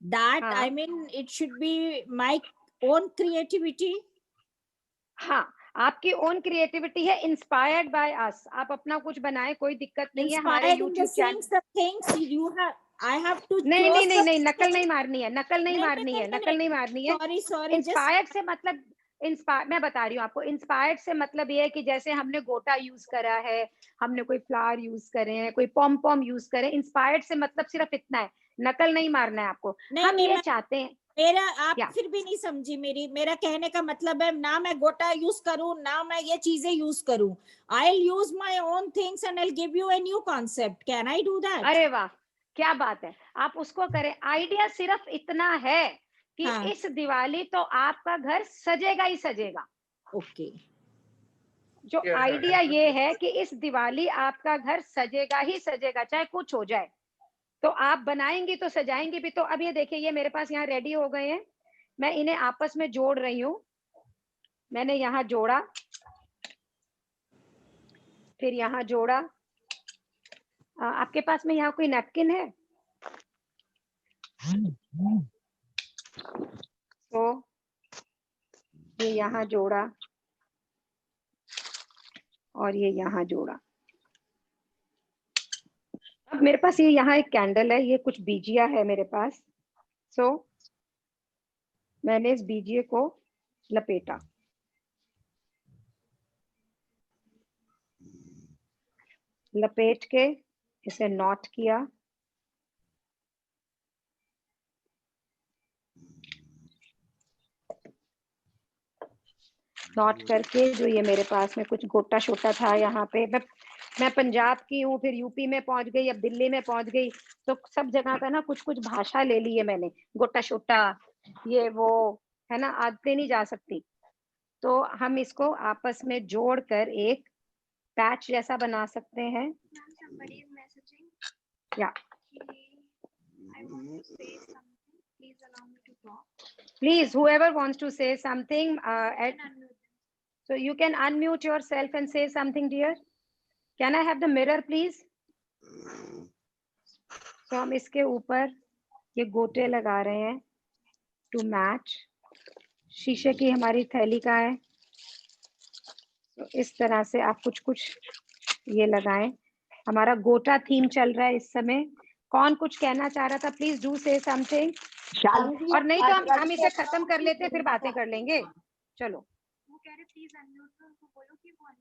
that हाँ. I mean it should be my own creativity. हाँ, आपकी ओन क्रिएटिविटी है, इंस्पायर्ड बाय अस। आप अपना कुछ बनाए, कोई दिक्कत नहीं है। हमारे Inspired in the YouTube channel, sense the things you have, I have to नहीं choose नहीं नहीं the नहीं, नकल things. नहीं मारनी है, नकल नहीं नहीं, मारनी नहीं, है, नहीं, नकल नहीं मारनी है। Sorry, just इंस्पायर्ड से मतलब, इंस्पायर मैं बता रही हूँ आपको, इंस्पायर्ड से मतलब ये है कि जैसे हमने गोटा यूज करा है, हमने कोई फ्लावर यूज करे हैं, कोई पॉम पॉम यूज करे, इंस्पायर्ड से मतलब सिर्फ इतना है, नकल नहीं मारना है आपको। नहीं, हम नहीं, ये चाहते हैं, मेरा आप क्या? फिर भी नहीं समझी मेरा कहने का मतलब है, ना मैं गोटा यूज करूं ना मैं ये चीजें यूज करूं, I'll use my own things and I'll give you a new concept. Can I do that? अरे वाह, क्या बात है, आप उसको करें। आइडिया सिर्फ इतना है कि हाँ. इस दिवाली तो आपका घर सजेगा ही सजेगा। ओके, जो Sure, आइडिया madam. ये है कि इस दिवाली आपका घर सजेगा ही सजेगा, चाहे कुछ हो जाए। तो आप बनाएंगी तो सजाएंगी भी। तो अब ये देखिए, ये मेरे पास यहाँ रेडी हो गए हैं, मैं इन्हें आपस में जोड़ रही हूँ। मैंने यहाँ जोड़ा, फिर यहाँ जोड़ा। आपके पास में यहाँ कोई नैपकिन है? तो ये यहाँ जोड़ा और ये यहाँ जोड़ा। अब मेरे पास ये यहाँ एक कैंडल है, ये कुछ बीजिया है मेरे पास। सो मैंने इस बीजिए को लपेटा, लपेट के इसे नॉट किया, नॉट करके जो ये मेरे पास में कुछ गोटा शोटा था यहाँ पे, मैं मैं पंजाब की हूँ, फिर यूपी में पहुंच गई, अब दिल्ली में पहुंच गई, तो सब जगह का ना कुछ कुछ भाषा ले ली है मैंने, गोटा शोटा ये वो, है ना, आते नहीं जा सकती। तो हम इसको आपस में जोड़कर एक पैच जैसा बना सकते हैं। या please, whoever wants to say something, so you can unmute yourself and say something, dear. Can I have the mirror, please? So हम इसके ऊपर ये गोटे लगा रहे हैं to match। शीशे की हमारी थैली का है, तो इस तरह से आप कुछ कुछ ये लगाएं। हमारा गोटा थीम चल रहा है इस समय। कौन कुछ कहना चाह रहा था? प्लीज डू से समथिंग। और नहीं तो हम इसे खत्म कर लेते, फिर बातें कर लेंगे। चलो,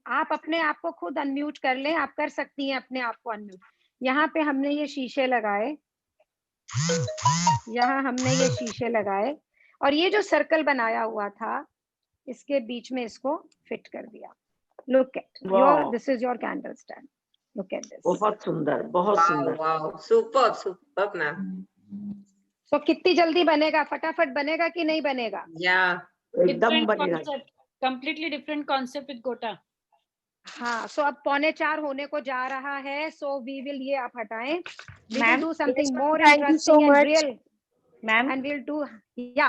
आप अपने आप को खुद अनम्यूट कर लें, आप कर सकती हैं अपने आप को अनम्यूट। यहाँ पे हमने ये शीशे लगाए, यहाँ हमने ये शीशे लगाए, और ये जो सर्कल बनाया हुआ था इसके बीच में इसको फिट कर दिया। Look at your, this is your candle stand. Look at this. बहुत सुंदर, बहुत सुंदर। Wow, super super ma'am. तो कितनी जल्दी बनेगा? फटाफट बनेगा कि नहीं बनेगा? या एकदम बनेगा। कंप्लीटली डिफरेंट कॉन्सेप्ट विद गोटा। हाँ, सो अब 3:45 होने को जा रहा है, सो वी विल, ये आप हटाएं, we will ma'am, do something more thank you so interesting and much. Real ma'am, and will do. या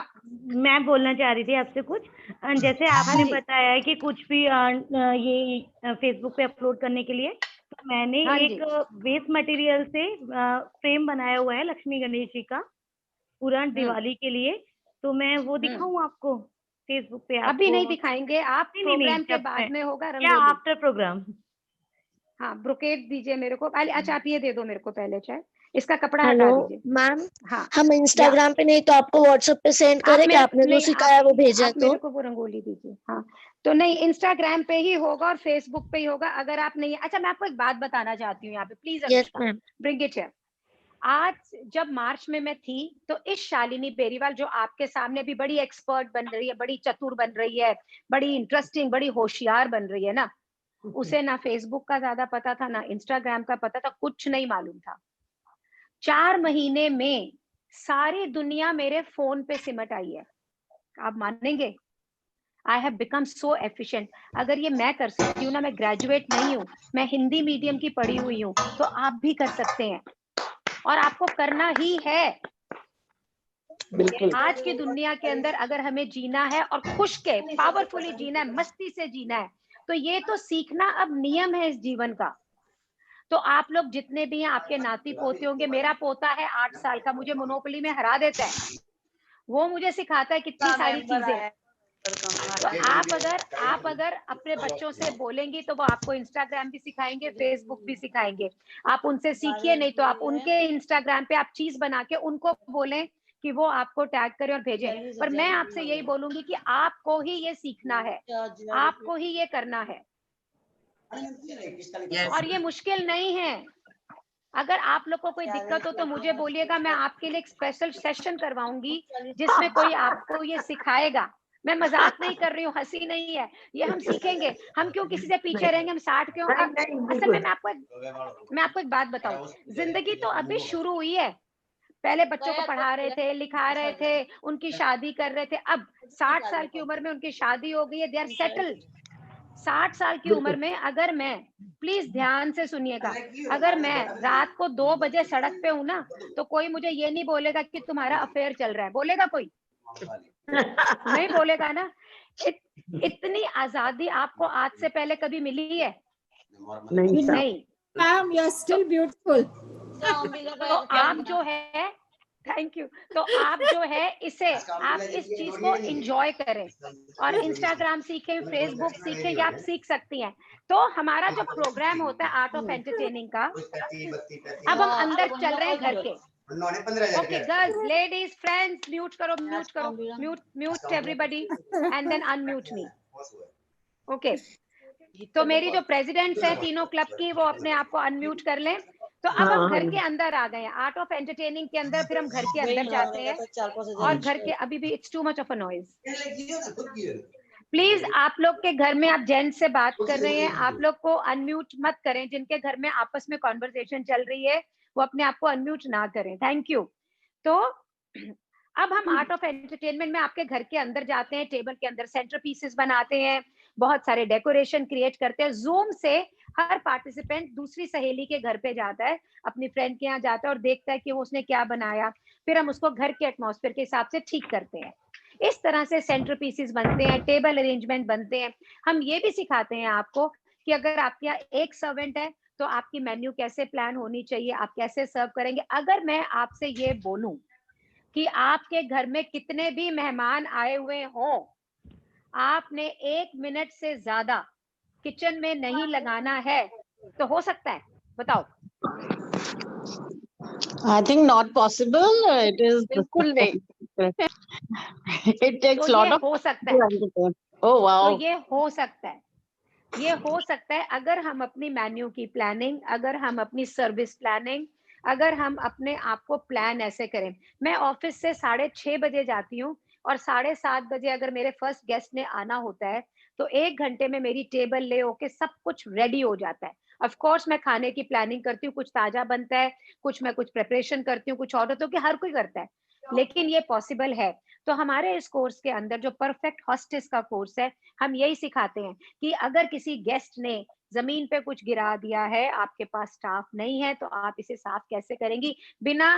मैं बोलना चाह रही थी आपसे कुछ। जैसे आपने बताया है कि कुछ भी ये फेसबुक पे अपलोड करने के लिए, तो मैंने एक वेस्ट मटेरियल से फ्रेम बनाया हुआ है लक्ष्मी गणेश जी का, पूरा दिवाली के लिए। तो मैं वो दिखाऊं आपको फेसबुक पे? अभी नहीं दिखाएंगे, आप प्रोग्राम के बाद में होगा रंगोली, आफ्टर प्रोग्राम। हाँ, ब्रोकेट दीजिए मेरे को। अच्छा, आप ये दे दो मेरे को पहले, चाहे इसका कपड़ा हटा हेलो दीजिए। मैम, हाँ, हम इंस्टाग्राम पे नहीं तो आपको व्हाट्सएप पे सेंड करें कि आपने जो सिखाया वो भेजा तो? मेरे को वो रंगोली दीजिए। हाँ, तो नहीं, इंस्टाग्राम पे ही होगा और फेसबुक पे ही होगा। अगर आप नहीं, अच्छा मैं आपको एक बात बताना चाहती हूँ यहाँ पे, प्लीज ब्रिंग इट हियर। आज जब मार्च में मैं थी, तो इस शालिनी बेरीवाल जो आपके सामने भी बड़ी एक्सपर्ट बन रही है, बड़ी चतुर बन रही है, बड़ी इंटरेस्टिंग, बड़ी होशियार बन रही है ना, उसे ना फेसबुक का ज्यादा पता था, ना इंस्टाग्राम का पता था, कुछ नहीं मालूम था। 4 महीने में सारी दुनिया मेरे फोन पे सिमट आई है। आप मानेंगे, I have become so efficient. अगर ये मैं कर सकती हूँ ना, मैं ग्रेजुएट नहीं हूँ, मैं हिंदी मीडियम की पढ़ी हुई हूँ, तो आप भी कर सकते हैं, और आपको करना ही है। बिल्कुल। आज की दुनिया के अंदर अगर हमें जीना है और खुश के पावरफुली जीना है, मस्ती से जीना है, तो ये तो सीखना अब नियम है इस जीवन का। तो आप लोग जितने भी हैं, आपके नाती पोते होंगे। मेरा पोता है 8 साल का, मुझे मोनोपोली में हरा देता है, वो मुझे सिखाता है कितनी सारी चीजें। तो आप अगर अपने बच्चों से बोलेंगी तो वो आपको इंस्टाग्राम भी सिखाएंगे, फेसबुक भी सिखाएंगे। आप उनसे सीखिए, नहीं तो आप उनके इंस्टाग्राम पे आप चीज बना के उनको बोलें कि वो आपको टैग करें और भेजें। पर मैं आपसे यही बोलूंगी कि आपको ही ये सीखना है, आपको ही ये करना है, और ये मुश्किल नहीं है। अगर आप लोग को कोई दिक्कत हो तो मुझे बोलिएगा, मैं आपके लिए एक स्पेशल सेशन करवाऊंगी जिसमें कोई आपको ये सिखाएगा। मैं मजाक नहीं कर रही हूँ, हंसी नहीं है, ये हम सीखेंगे। हम क्यों किसी से पीछे रहेंगे, हम 60 क्यों? असल में मैं आपको एक बात बताऊं, जिंदगी तो अभी शुरू हुई है। पहले बच्चों को पढ़ा रहे थे, लिखा रहे थे, उनकी शादी कर रहे थे। अब 60 साल की उम्र में उनकी शादी हो गई है, दे आर सेटल्ड। 60 साल की उम्र में अगर मैं, प्लीज ध्यान से सुनिएगा, अगर मैं रात को 2 बजे सड़क पे हूँ ना, तो कोई मुझे ये नहीं बोलेगा कि तुम्हारा अफेयर चल रहा है। बोलेगा कोई? नहीं बोलेगा ना। इतनी आजादी आपको आज से पहले कभी मिली है? नहीं। Ma'am, you are still beautiful. तो आप जो है, थैंक यू, तो आप जो है इसे, आप इस चीज को एंजॉय करें, और इंस्टाग्राम सीखें, फेसबुक सीखें, या आप सीख सकती हैं। तो हमारा जो प्रोग्राम होता है आर्ट ऑफ एंटरटेनिंग का, अब हम अंदर चल रहे हैं घर के। Okay girls, ladies, friends, mute करो, mute everybody and then unmute me. Okay, तो मेरी जो प्रेसिडेंट्स हैं तीनों क्लब की, वो अपने आप को अनम्यूट कर लें। तो अब हम घर के अंदर आ गए हैं, आर्ट ऑफ एंटरटेनिंग के अंदर। फिर हम घर के अंदर जाते हैं, और घर के, अभी भी it's too much of a noise. Please आप लोग के घर में, आप जेंट्स से बात कर रहे हैं, आप लोग को अनम्यूट मत करें। जिनके घर में आपस में कॉन्वर्सेशन चल रही है वो अपने आप को अनम्यूट ना करें। Thank you. तो अब हम आर्ट ऑफ एंटरटेनमेंट में आपके घर के अंदर जाते हैं, टेबल के अंदर सेंटर पीसेस बनाते हैं, बहुत सारे डेकोरेशन क्रिएट करते हैं। जूम से हर पार्टिसिपेंट दूसरी सहेली के घर पे जाता है, अपनी फ्रेंड के यहाँ जाता है और देखता है कि वो उसने क्या बनाया, फिर हम उसको घर के एटमॉस्फेयर के हिसाब से ठीक करते हैं। इस तरह से सेंटर पीसेस बनते हैं, टेबल अरेंजमेंट बनते हैं। हम ये भी सिखाते हैं आपको कि अगर आपके यहाँ एक सर्वेंट है तो आपकी मेन्यू कैसे प्लान होनी चाहिए, आप कैसे सर्व करेंगे। अगर मैं आपसे ये बोलूं कि आपके घर में कितने भी मेहमान आए हुए हों, आपने 1 मिनट से ज्यादा किचन में नहीं लगाना है, तो हो सकता है? बताओ। I think not possible. It is बिल्कुल नहीं। It takes तो lot ये of हो सकता है। Oh wow. तो ये हो सकता है, ये हो सकता है अगर हम अपनी मेन्यू की प्लानिंग, अगर हम अपनी सर्विस प्लानिंग, अगर हम अपने आप को प्लान ऐसे करें। मैं ऑफिस से 6:30 बजे जाती हूँ और 7:30 बजे अगर मेरे फर्स्ट गेस्ट ने आना होता है तो 1 घंटे में मेरी टेबल ले होके सब कुछ रेडी हो जाता है। ऑफ कोर्स मैं खाने की प्लानिंग करती हूँ, कुछ ताजा बनता है, कुछ मैं कुछ प्रिपरेशन करती हूँ, कुछ ऑर्डर तो कि हर कोई करता है, लेकिन ये पॉसिबल है। तो हमारे इस कोर्स के अंदर जो परफेक्ट हॉस्टेस का कोर्स है, हम यही सिखाते हैं कि अगर किसी गेस्ट ने जमीन पे कुछ गिरा दिया है, आपके पास स्टाफ नहीं है, तो आप इसे साफ कैसे करेंगी बिना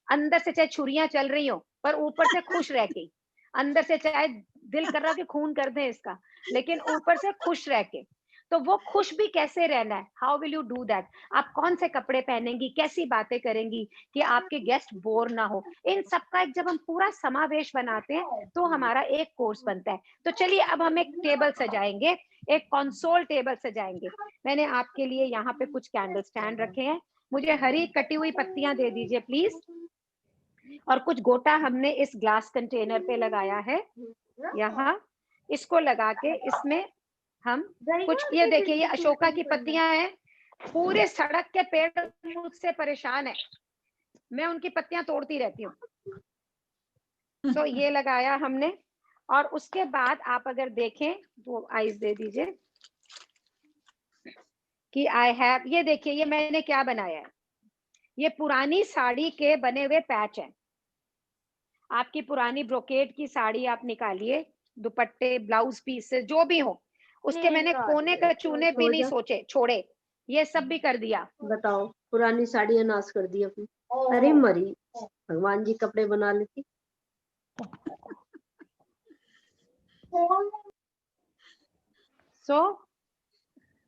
अंदर से चाहे छुरियां चल रही हो पर ऊपर से खुश रह के, अंदर से चाहे दिल कर रहा कि खून कर दें इसका, लेकिन ऊपर से खुश रह के। तो वो खुश भी कैसे रहना है, how will you do that? आप कौन से कपड़े पहनेंगी, कैसी बातें करेंगी कि आपके गेस्ट बोर ना हो, इन सब का एक जब हम पूरा समावेश बनाते हैं तो हमारा एक कोर्स बनता है। तो चलिए अब हम एक टेबल सजाएंगे, एक कंसोल टेबल सजाएंगे। मैंने आपके लिए यहाँ पे कुछ कैंडल स्टैंड रखे हैं, मुझे हरी कटी हुई पत्तियां दे दीजिए प्लीज। और कुछ गोटा हमने इस ग्लास कंटेनर पे लगाया है, यहाँ इसको लगा के इसमें हम कुछ, ये देखिए ये अशोका की पत्तियां हैं, पूरे सड़क के पेड़ मुझसे परेशान है, मैं उनकी पत्तियां तोड़ती रहती हूँ। तो ये लगाया हमने। और उसके बाद आप अगर देखें तो आइस दे दीजिए कि आई हैव, ये देखिए ये मैंने क्या बनाया है, ये पुरानी साड़ी के बने हुए पैच है। आपकी पुरानी ब्रोकेड की साड़ी आप निकालिए, दुपट्टे, ब्लाउज पीसेस जो भी हो, उसके मैंने कोने का चूने भी नहीं सोचे छोड़े, ये सब भी कर दिया। बताओ, पुरानी साड़ियां नाश कर दी अपनी। अरे मरी, भगवान जी कपड़े बना लेती।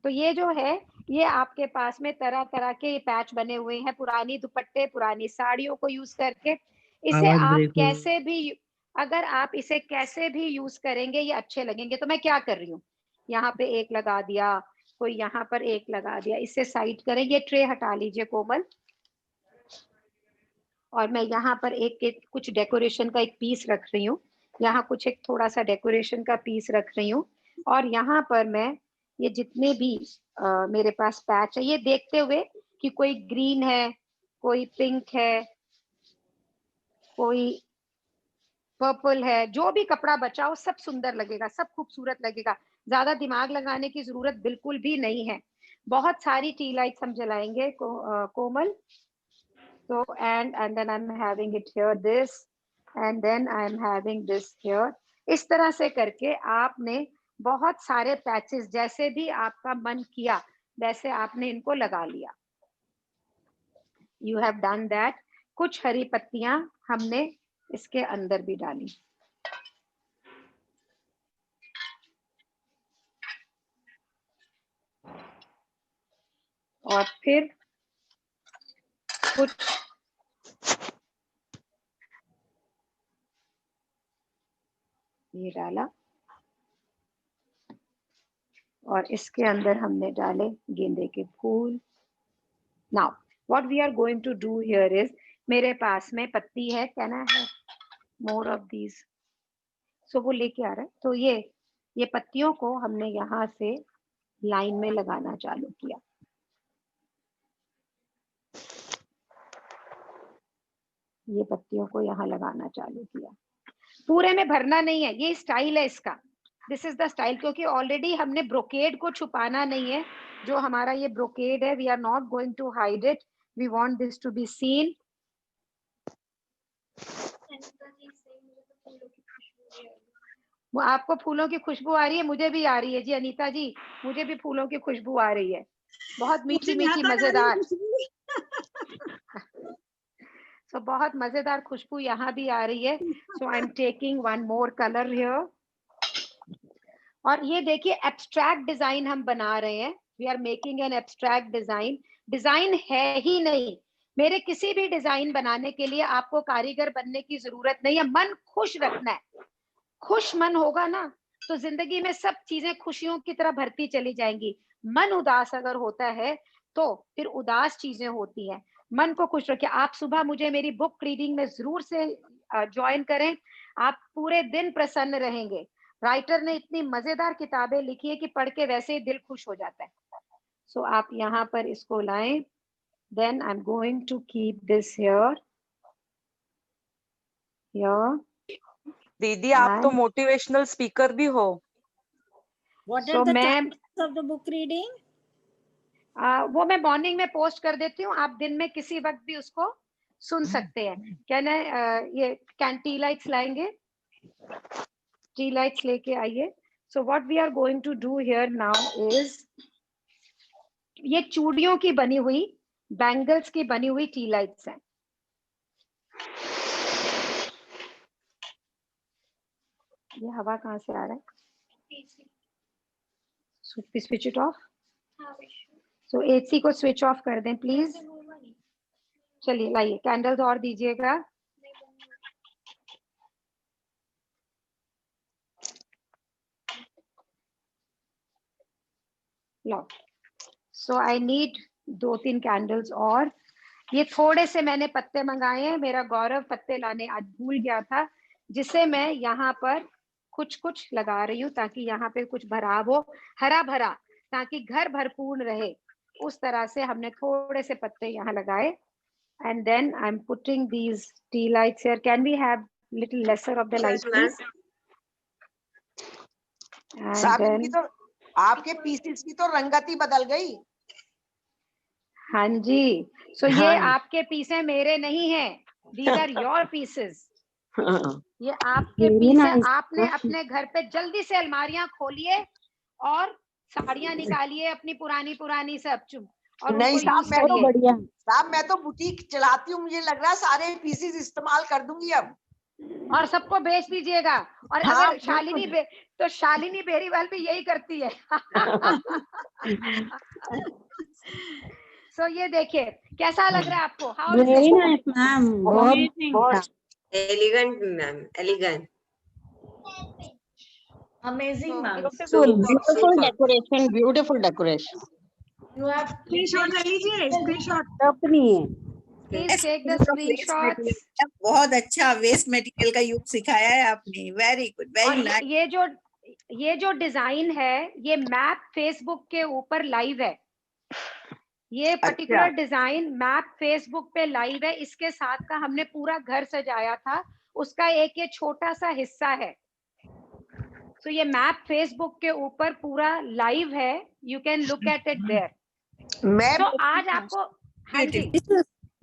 तो ये जो है, ये आपके पास में तरह तरह के पैच बने हुए हैं, पुरानी दुपट्टे, पुरानी साड़ियों को यूज करके। इसे आप कैसे भी, अगर आप इसे कैसे भी यूज करेंगे ये अच्छे लगेंगे। तो मैं क्या कर रही हूँ, यहाँ पे एक लगा दिया, कोई यहाँ पर एक लगा दिया, इससे साइड करें। ये ट्रे हटा लीजिए कोमल, और मैं यहाँ पर एक कुछ डेकोरेशन का एक पीस रख रही हूँ, यहाँ कुछ एक थोड़ा सा डेकोरेशन का पीस रख रही हूँ। और यहाँ पर मैं ये जितने भी मेरे पास पैच है, ये देखते हुए कि कोई ग्रीन है, कोई पिंक है, कोई पर्पल है, जो भी कपड़ा बचाओ सब सुंदर लगेगा, सब खूबसूरत लगेगा। ज्यादा दिमाग लगाने की जरूरत बिल्कुल भी नहीं है। बहुत सारी टी लाइट्स हम जलाएंगे कोमल। So and then I'm having it here this, and then I'm having this here. इस तरह से करके आपने बहुत सारे पैचेस, जैसे भी आपका मन किया वैसे आपने इनको लगा लिया। You have done that. कुछ हरी पत्तियां हमने इसके अंदर भी डाली। और फिर कुछ ये डाला, और इसके अंदर हमने डाले गेंदे के फूल। Now what we are going to do here is, मेरे पास में पत्ती है, can I have more of these? So वो लेके आ रहा है। तो ये पत्तियों को हमने यहाँ से लाइन में लगाना चालू किया। ये पत्तियों को यहाँ लगाना चालू किया, पूरे में भरना नहीं है, ये स्टाइल है इसका। दिस इज द स्टाइल, क्योंकि ऑलरेडी हमने ब्रोकेड को छुपाना नहीं है। जो हमारा ये ब्रोकेड है, we are not going to hide it, we want this to be seen. वो आपको फूलों की खुशबू आ रही है, मुझे भी आ रही है जी अनीता जी, मुझे भी फूलों की खुशबू आ रही है, बहुत मीठी मीठी मजेदार। सो बहुत मजेदार खुशबू यहाँ भी आ रही है। So I am taking one more colour here. और ये देखिए एब्स्ट्रैक्ट डिजाइन हम बना रहे हैं, we are making an abstract design. Design है ही नहीं, मेरे किसी भी डिजाइन बनाने के लिए आपको कारीगर बनने की जरूरत नहीं है, मन खुश रखना है। खुश मन होगा ना तो जिंदगी में सब चीजें खुशियों की तरह भरती चली जाएंगी। मन उदास अगर होता है तो फिर उदास चीजें होती हैं। मन को खुश रखिए। आप सुबह मुझे मेरी बुक रीडिंग में जरूर से ज्वाइन करें, आप पूरे दिन प्रसन्न रहेंगे। राइटर ने इतनी मजेदार किताबें लिखी है कि पढ़ के वैसे ही दिल खुश हो जाता है। सो आप यहाँ पर इसको लाएं, then I am going to keep this here. दीदी आप तो मोटिवेशनल स्पीकर भी हो। What are the titles of the book reading? वो मैं मॉर्निंग में पोस्ट कर देती हूँ, आप दिन में किसी वक्त भी उसको सुन सकते हैं। क्या ना ये टी लाइट्स लाएंगे, टी लाइट्स लेके आइए। So what we are going to do here now is, ये चूड़ियों की बनी हुई, बैंगल्स की बनी हुई टी लाइट्स हैं। ये हवा कहाँ से आ रहा है? Switch it of. So AC को स्विच ऑफ कर दें प्लीज। चलिए लाइए, कैंडल्स और दीजिएगा। लो, सो आई नीड 2-3 कैंडल्स और। ये थोड़े से मैंने पत्ते मंगाए हैं, मेरा गौरव पत्ते लाने आज भूल गया था, जिसे मैं यहाँ पर कुछ कुछ लगा रही हूँ ताकि यहाँ पे कुछ भराव हो, हरा भरा, ताकि घर भरपूर रहे। उस तरह से हमने थोड़े से पत्ते यहाँ लगाए। And then I am putting these tea lights here. Can we have little lesser of the light please? Sabin तो आपके पीसेस की तो रंगत ही बदल गई। हाँ जी, सो ये आपके पीसे मेरे नहीं है, दीज आर योर पीसेस। ये आपके पीस, आपने अपने घर पे जल्दी से अलमारियां खोलिए और साड़ियां निकालिए अपनी पुरानी सब चुप। और नहीं साहब मैं तो बुटीक चलाती हूँ, मुझे लग रहा है सारे पीसेस इस्तेमाल कर दूंगी अब, और सबको बेच दीजिएगा। और अगर शालिनी बेरीवाल भी यही करती है। सो ये देखिए कैसा लग रहा है आपको? वेरी नाइस मैम, बहुत elegant ma'am, elegant, amazing ma'am, beautiful decoration, beautiful decoration. You have screenshot ले लीजिए, स्क्रीनशॉट अपनी है। Please take the screenshots. बहुत अच्छा वेस्ट मटेरियल का यूज सिखाया है आपने, वेरी गुड, वेरी नाइस। ये जो डिजाइन है ये मैप फेसबुक के ऊपर लाइव है। ये पर्टिकुलर डिजाइन मैप फेसबुक पे लाइव है। इसके साथ का हमने पूरा घर सजाया था, उसका एक ये छोटा सा हिस्सा है। तो ये मैप फेसबुक के ऊपर पूरा लाइव है, you can look at it there. तो आज आपको, हाँ जी,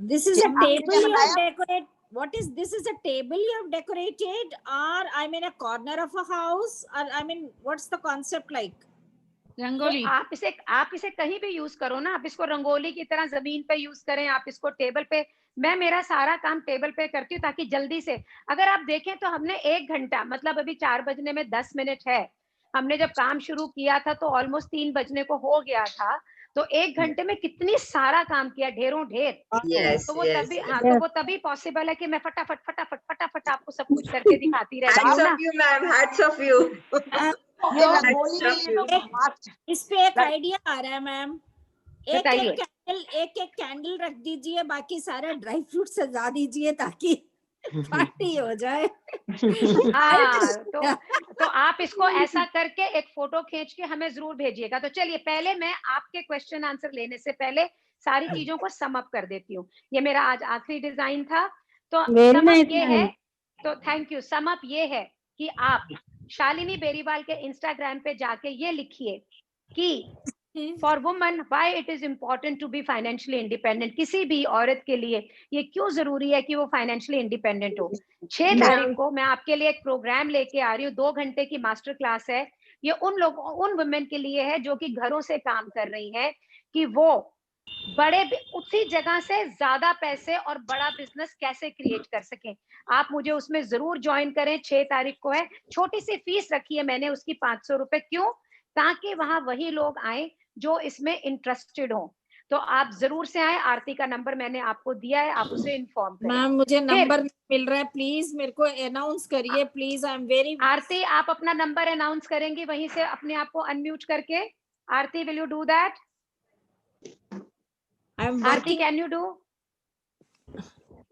this is a table you have decorated. What is this? Is a table you have decorated, or I mean a corner of a house, or I mean what's the concept like? Rangoli. तो आप इसे कहीं भी यूज करो ना, आप इसको रंगोली की तरह जमीन पे यूज करें, आप इसको टेबल पे। मैं मेरा सारा काम टेबल पे करती हूँ ताकि जल्दी से, अगर आप देखें तो हमने 1 घंटा, मतलब अभी 4 बजने में 10 मिनट है, हमने जब काम शुरू किया था तो ऑलमोस्ट 3 बजने को हो गया था। तो 1 घंटे में कितनी सारा काम किया, ढेरों ढेर। तो वो तभी, हाँ, तो वो तभी पॉसिबल है कि मैं फटाफट आपको सब कुछ करके दिखाती रहती हूँ ना। Hats off you. इस पे एक आइडिया आ रहा है मैम, एक कैंडल रख दीजिए, बाकी सारा ड्राई फ्रूट सजा दीजिए ताकि पार्टी हो जाए। हाँ, तो आप इसको ऐसा करके एक फोटो खींच के हमें जरूर भेजिएगा। तो चलिए पहले मैं आपके क्वेश्चन आंसर लेने से पहले सारी चीजों को सम अप कर देती हूँ। ये मेरा आज आखिरी डिजाइन था। तो सम अप ये है, तो थैंक यू। सम अप ये है कि आप शालिनी बेरीवाल के इंस्टाग्राम पे जाके ये लिखिए कि for woman why it is important to be financially independent. किसी भी औरत के लिए ये क्यों जरूरी है कि वो फाइनेंशियली इंडिपेंडेंट हो। 6 तारीख को मैं आपके लिए एक प्रोग्राम लेके आ रही हूँ, 2 घंटे की मास्टर क्लास है। ये उन वुमेन के लिए है जो कि घरों से काम कर रही हैं, कि वो बड़े उसी जगह से ज्यादा पैसे और बड़ा बिजनेस कैसे क्रिएट कर सकें। आप मुझे उसमें जरूर ज्वाइन करें। 6 तारीख को है, छोटी सी फीस रखी है मैंने उसकी 500 रुपए। क्यों? ताकि वहां वही लोग आए जो इसमें इंटरेस्टेड हो। तो आप जरूर से आए। आरती का नंबर मैंने आपको दिया है, आप उसे इन्फॉर्म करें। मैम मुझे नंबर मिल रहा है, प्लीज मेरे को अनाउंस करिए please. I am very. Aarti आप अपना नंबर अनाउंस करेंगी वहीं से अपने आप को अनम्यूट करके? Aarti will you do that? Aarti can you do?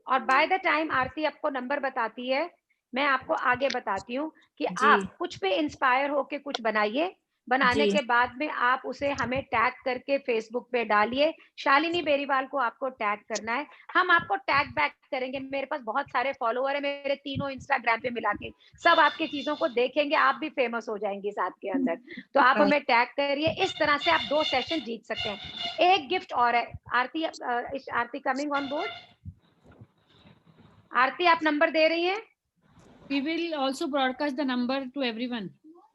और बाय द टाइम आरती आपको नंबर बताती है, मैं आपको आगे बताती हूँ कि आप कुछ पे इंस्पायर होके कुछ बनाइए। बनाने के बाद में आप उसे हमें टैग करके फेसबुक पे डालिए। शालिनी बेरीवाल को आपको टैग करना है, हम आपको टैग बैक करेंगे। मेरे पास बहुत सारे फॉलोअर है, मेरे तीनों इंस्टाग्राम पे मिला के सब आपकी चीजों को देखेंगे, आप भी फेमस हो जाएंगे साथ के अंदर। तो आप हमें टैग करिए। इस तरह से आप 2 सेशन जीत सकते हैं। एक गिफ्ट और है। आरती आरती कमिंग ऑन बोर्ड? आरती आप नंबर दे रही हैं? We will also broadcast the number to everyone.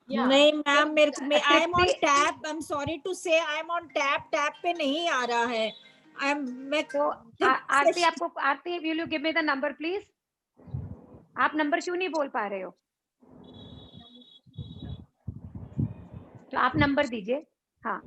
नहीं मैम, मेरे I am on tap. I am sorry to say I am on tap. Tap पे नहीं आ रहा है। आई एम मैं तो आरती आपको, Aarti will you give me the number please? आप नंबर क्यों नहीं बोल पा रहे हो? तो आप नंबर दीजिए। हाँ,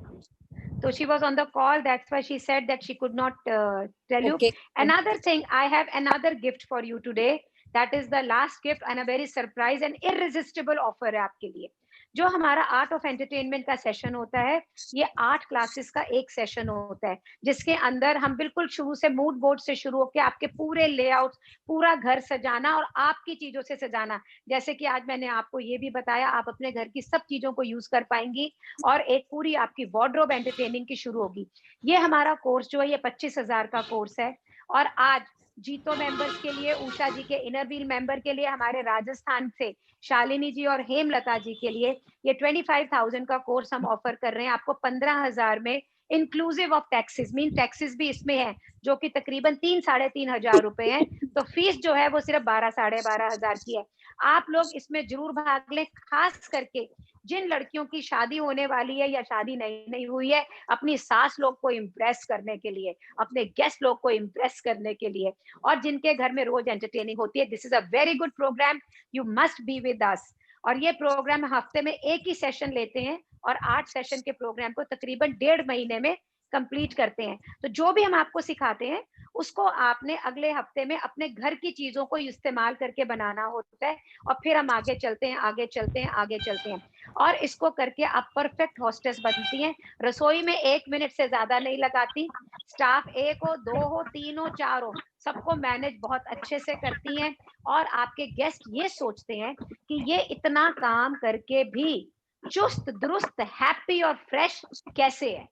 so she was on the call, that's why she said that she could not tell you. Another thing, I have another gift for you today. That is the last gift and a very surprise and irresistible offer है आपके लिए। जो हमारा आर्ट ऑफ एंटरटेनमेंट का सेशन होता है, ये 8 क्लासेस का एक सेशन होता है, जिसके अंदर हम बिल्कुल शुरू से मूड बोर्ड से शुरू होकर आपके पूरे लेआउट, पूरा घर सजाना और आपकी चीजों से सजाना। जैसे कि आज मैंने आपको ये भी बताया, आप अपने घर की सब चीजों को यूज कर पाएंगी और एक पूरी आपकी वार्डरोब एंटरटेनिंग की शुरू होगी। ये हमारा कोर्स जो है ये 25,000 का कोर्स है। और आज जीतो मेंबर्स के लिए, उषा जी के इनर व्हील मेंबर के लिए, हमारे राजस्थान से शालिनी जी और हेमलता जी के लिए ये 25,000 का कोर्स हम ऑफर कर रहे हैं आपको 15,000 में, inclusive of taxes. Mean taxes भी इसमें है जो कि तकरीबन 3-3.5 हजार रुपए हैं। तो फीस जो है वो सिर्फ 12-12.5 हजार की है। आप लोग इसमें जरूर भाग लें, खास करके जिन लड़कियों की शादी होने वाली है या शादी नहीं हुई है, अपनी सास लोग को इम्प्रेस करने के लिए, अपने गेस्ट लोग को इम्प्रेस करने के लिए, और जिनके घर में रोज एंटरटेनिंग होती है। This is a very good program, you must be with us. और ये प्रोग्राम हफ्ते में एक ही सेशन लेते हैं और 8 सेशन के प्रोग्राम को तकरीबन 1.5 महीने में कंप्लीट करते हैं। तो जो भी हम आपको सिखाते हैं उसको आपने अगले हफ्ते में अपने घर की चीजों को इस्तेमाल करके बनाना होता है, और फिर हम आगे चलते हैं, आगे चलते हैं, आगे चलते हैं, और इसको करके आप परफेक्ट होस्टेस बनती हैं। रसोई में 1 मिनट से ज्यादा नहीं लगाती। स्टाफ 1 हो, 2 हो, 3 हो, 4 हो, सबको मैनेज बहुत अच्छे से करती हैं। और आपके गेस्ट ये सोचते हैं कि ये इतना काम करके भी चुस्त दुरुस्त, हैप्पी और फ्रेश कैसे है।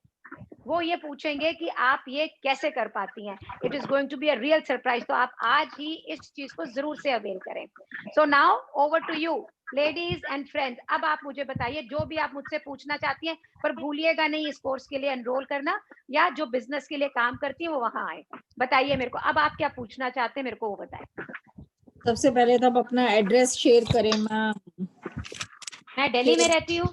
वो ये पूछेंगे कि आप ये कैसे कर पाती हैं। It is going to be a real surprise. तो आप आज ही इस चीज को जरूर से अवेल करें। So now over to you ladies and friends. अब आप मुझे बताइए जो भी आप मुझसे पूछना चाहती हैं, पर भूलिएगा नहीं इस कोर्स के लिए एनरोल करना, या जो बिजनेस के लिए काम करती है वो वहां आए। बताइए मेरे को अब आप क्या पूछना चाहते हैं, मेरे को वो बताएं। सबसे पहले तो आप अपना एड्रेस शेयर करें। मैं दिल्ली में रहती हूँ।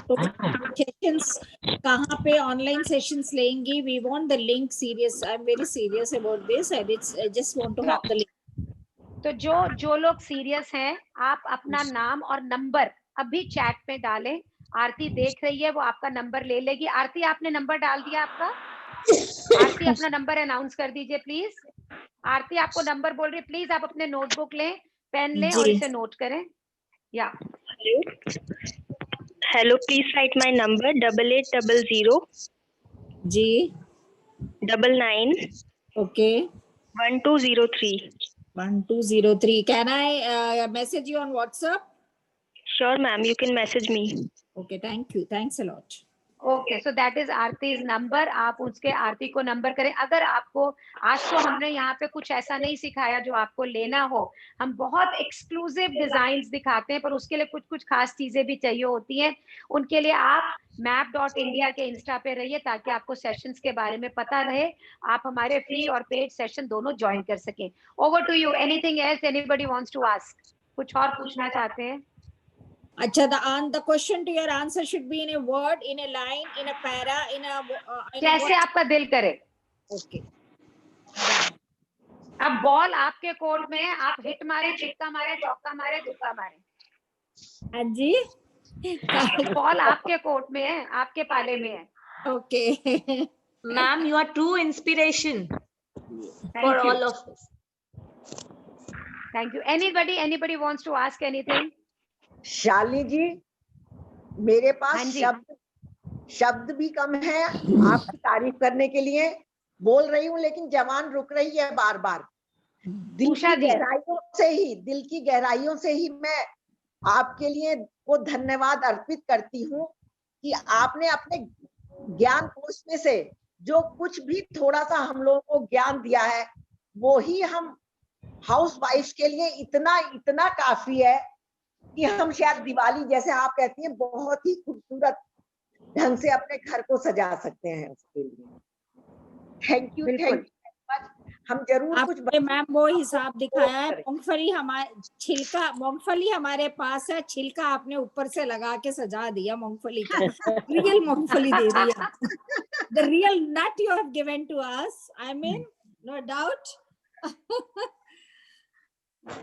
तो सेशंस कहाँ पे ऑनलाइन सेशंस लेंगी? We want the link. Serious, I am very serious about this. I just want to have the link. तो जो लोग सीरियस हैं, आप अपना नाम और नंबर अभी चैट में डालें। आरती देख रही है, वो आपका नंबर ले लेगी। आरती आपने नंबर डाल दिया आपका? आरती अपना नंबर अनाउंस कर दीजिए प्लीज। आरती आपको नंबर बोल रही है, प्लीज आप अपने नोटबुक लें, पेन लें और इसे नोट करें। या hello, please write my number 8800 G 99 okay 1203 1203. Can I message you on WhatsApp? Sure, ma'am. You can message me. Okay, thank you. Thanks a lot. Okay, so that is Aarti's number. आप उसके आरती को नंबर करें। अगर आपको आज तो हमने यहाँ पे कुछ ऐसा नहीं सिखाया जो आपको लेना हो, हम बहुत एक्सक्लूसिव डिजाइन्स दिखाते हैं, पर उसके लिए कुछ कुछ खास चीजें भी चाहिए होती हैं। उनके लिए आप map.india के इंस्टा पे रहिए ताकि आपको सेशंस के बारे में पता रहे, आप हमारे फ्री और पेड सेशन दोनों ज्वाइन कर सकें। Over to you. Anything else anybody wants to ask? कुछ और पूछना चाहते हैं? Acha, the question to your answer should be in a word, in a line, in a para, in a जैसे आपका दिल करे। Okay. अब बॉल आपके कोर्ट में है, आप हिट मारे, छिक्का मारे, चौका मारे, दुक्का मारे। हाँ जी। बॉल आपके कोर्ट में है, आपके पाले में है। Okay. Ma'am, you are true inspiration for all of us. Thank you. Anybody wants to ask anything? Shalini जी, मेरे पास शब्द भी कम है आपकी तारीफ करने के लिए। बोल रही हूँ लेकिन जवान रुक रही है बार बार। दिल की गहराइयों से ही मैं आपके लिए को धन्यवाद अर्पित करती हूँ कि आपने अपने ज्ञान कोश में से जो कुछ भी थोड़ा सा हम लोगों को ज्ञान दिया है, वो ही हम हाउस वाइफ के लिए इतना काफी है कि हम शायद दिवाली, जैसे आप कहती हैं, बहुत ही खूबसूरत ढंग से अपने घर को सजा सकते हैं। उसके लिए थैंक यू मच। हम जरूर कुछ मैम वो हिसाब दिखाया है। मूंगफली हमारे पास है, छिलका आपने ऊपर से लगा के सजा दिया मूंगफली का। रियल मूंगफली दे रही है। The real nut you have given to us. I mean, no doubt.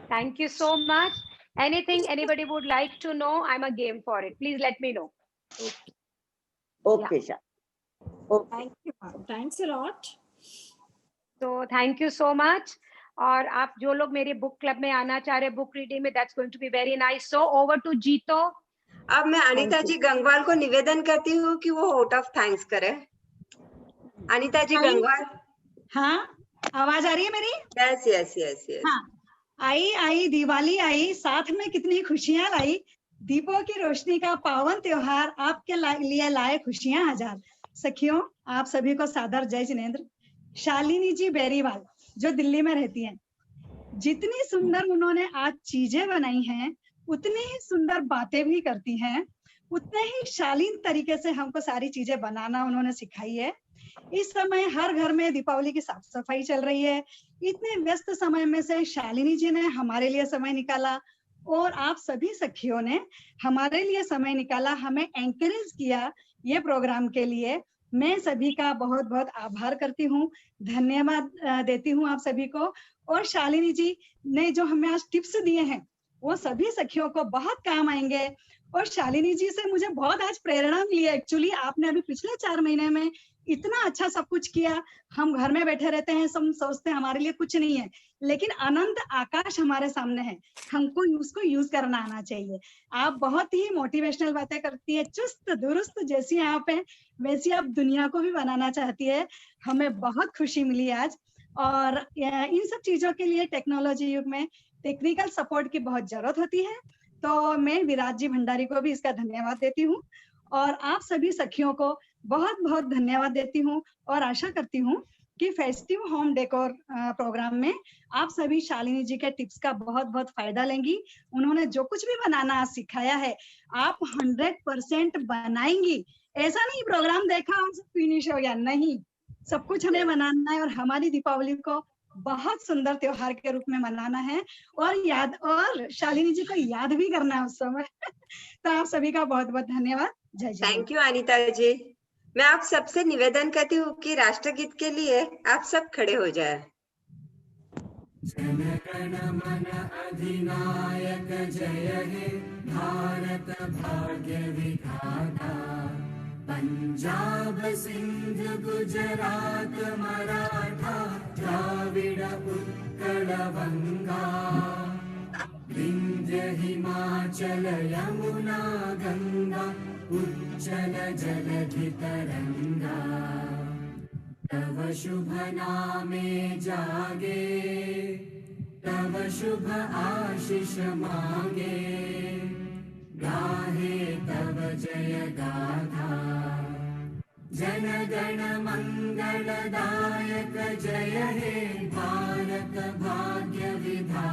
Thank you so much. Anything anybody would like to know? I'm a game for it. Please let me know. Okay, Sha. Okay. Thank you. Thanks a lot. So thank you so much. और आप जो लोग मेरे बुक क्लब में आना चाह रहे हैं, बुक रीडिंग में, that's going to be very nice. So over to Jito. अब मैं अनीता जी गंगवाल को निवेदन करती हूँ कि वो वोट ऑफ थैंक्स करें। अनीता जी गंगवाल। हाँ, आवाज आ रही है मेरी? Yes yes yes yes. हाँ, आई दिवाली आई, साथ में कितनी खुशियां लाई। दीपों की रोशनी का पावन त्योहार आपके लिए लाए खुशियां हजार। सखियों, आप सभी को सादर जय जिनेंद्र। शालिनी जी बेरीवाल जो दिल्ली में रहती हैं, जितनी सुंदर उन्होंने आज चीजें बनाई हैं, उतनी ही सुंदर बातें भी करती हैं। उतने ही शालीन तरीके से हमको सारी चीजें बनाना उन्होंने सिखाई है। इस समय हर घर में दीपावली की साफ सफाई चल रही है। इतने व्यस्त समय में से शालिनी जी ने हमारे लिए समय निकाला और आप सभी सखियों ने हमारे लिए समय निकाला, हमें एंकरेज किया ये प्रोग्राम के लिए। मैं सभी का बहुत बहुत आभार करती हूँ, धन्यवाद देती हूँ आप सभी को। और शालिनी जी ने जो हमें आज टिप्स दिए हैं वो सभी सखियों को बहुत काम आएंगे। और शालिनी जी से मुझे बहुत आज प्रेरणा मिली है। एक्चुअली आपने अभी पिछले 4 महीने में इतना अच्छा सब कुछ किया। हम घर में बैठे रहते हैं, सब सोचते हैं हमारे लिए कुछ नहीं है, लेकिन अनंत आकाश हमारे सामने है, हमको उसको यूज करना आना चाहिए। आप बहुत ही मोटिवेशनल बातें करती है, चुस्त दुरुस्त जैसी आप है वैसी आप दुनिया को भी बनाना चाहती है। हमें बहुत खुशी मिली आज। और इन सब चीजों के लिए टेक्नोलॉजी युग में टेक्निकल सपोर्ट की बहुत जरूरत होती है, तो मैं विराज जी भंडारी को भी इसका धन्यवाद देती हूँ और आप सभी सखियों को बहुत बहुत धन्यवाद देती हूँ। और आशा करती हूँ कि फेस्टिव होम डेकोर प्रोग्राम में आप सभी शालिनी जी के टिप्स का बहुत बहुत फायदा लेंगी। उन्होंने जो कुछ भी बनाना सिखाया है आप 100% बनाएंगी। ऐसा नहीं प्रोग्राम देखा और सब फिनिश हो गया, नहीं, सब कुछ हमें बनाना है और हमारी दीपावली को बहुत सुंदर त्योहार के रूप में मनाना है और शालिनी जी को याद भी करना है उस समय। तो आप सभी का बहुत बहुत धन्यवाद। जय जय। थैंक यू अनीता जी। मैं आप सबसे निवेदन करती हूँ कि राष्ट्रगीत के लिए आप सब खड़े हो जाए। जन गण मन अधिनायक जय हे भारत भाग्य विधाता, पंजाब सिंध गुजरात मराठा द्राविड़ उत्कल बंगा, विंध्य हिमाचल यमुना गंगा उज्जल जलधि तरंगा, तव शुभ नामे जागे, तव शुभ आशीष मांगे, गाहे तव जय गाथा, जनगण मंगलदायक जय हे भारत भाग्य विधाता।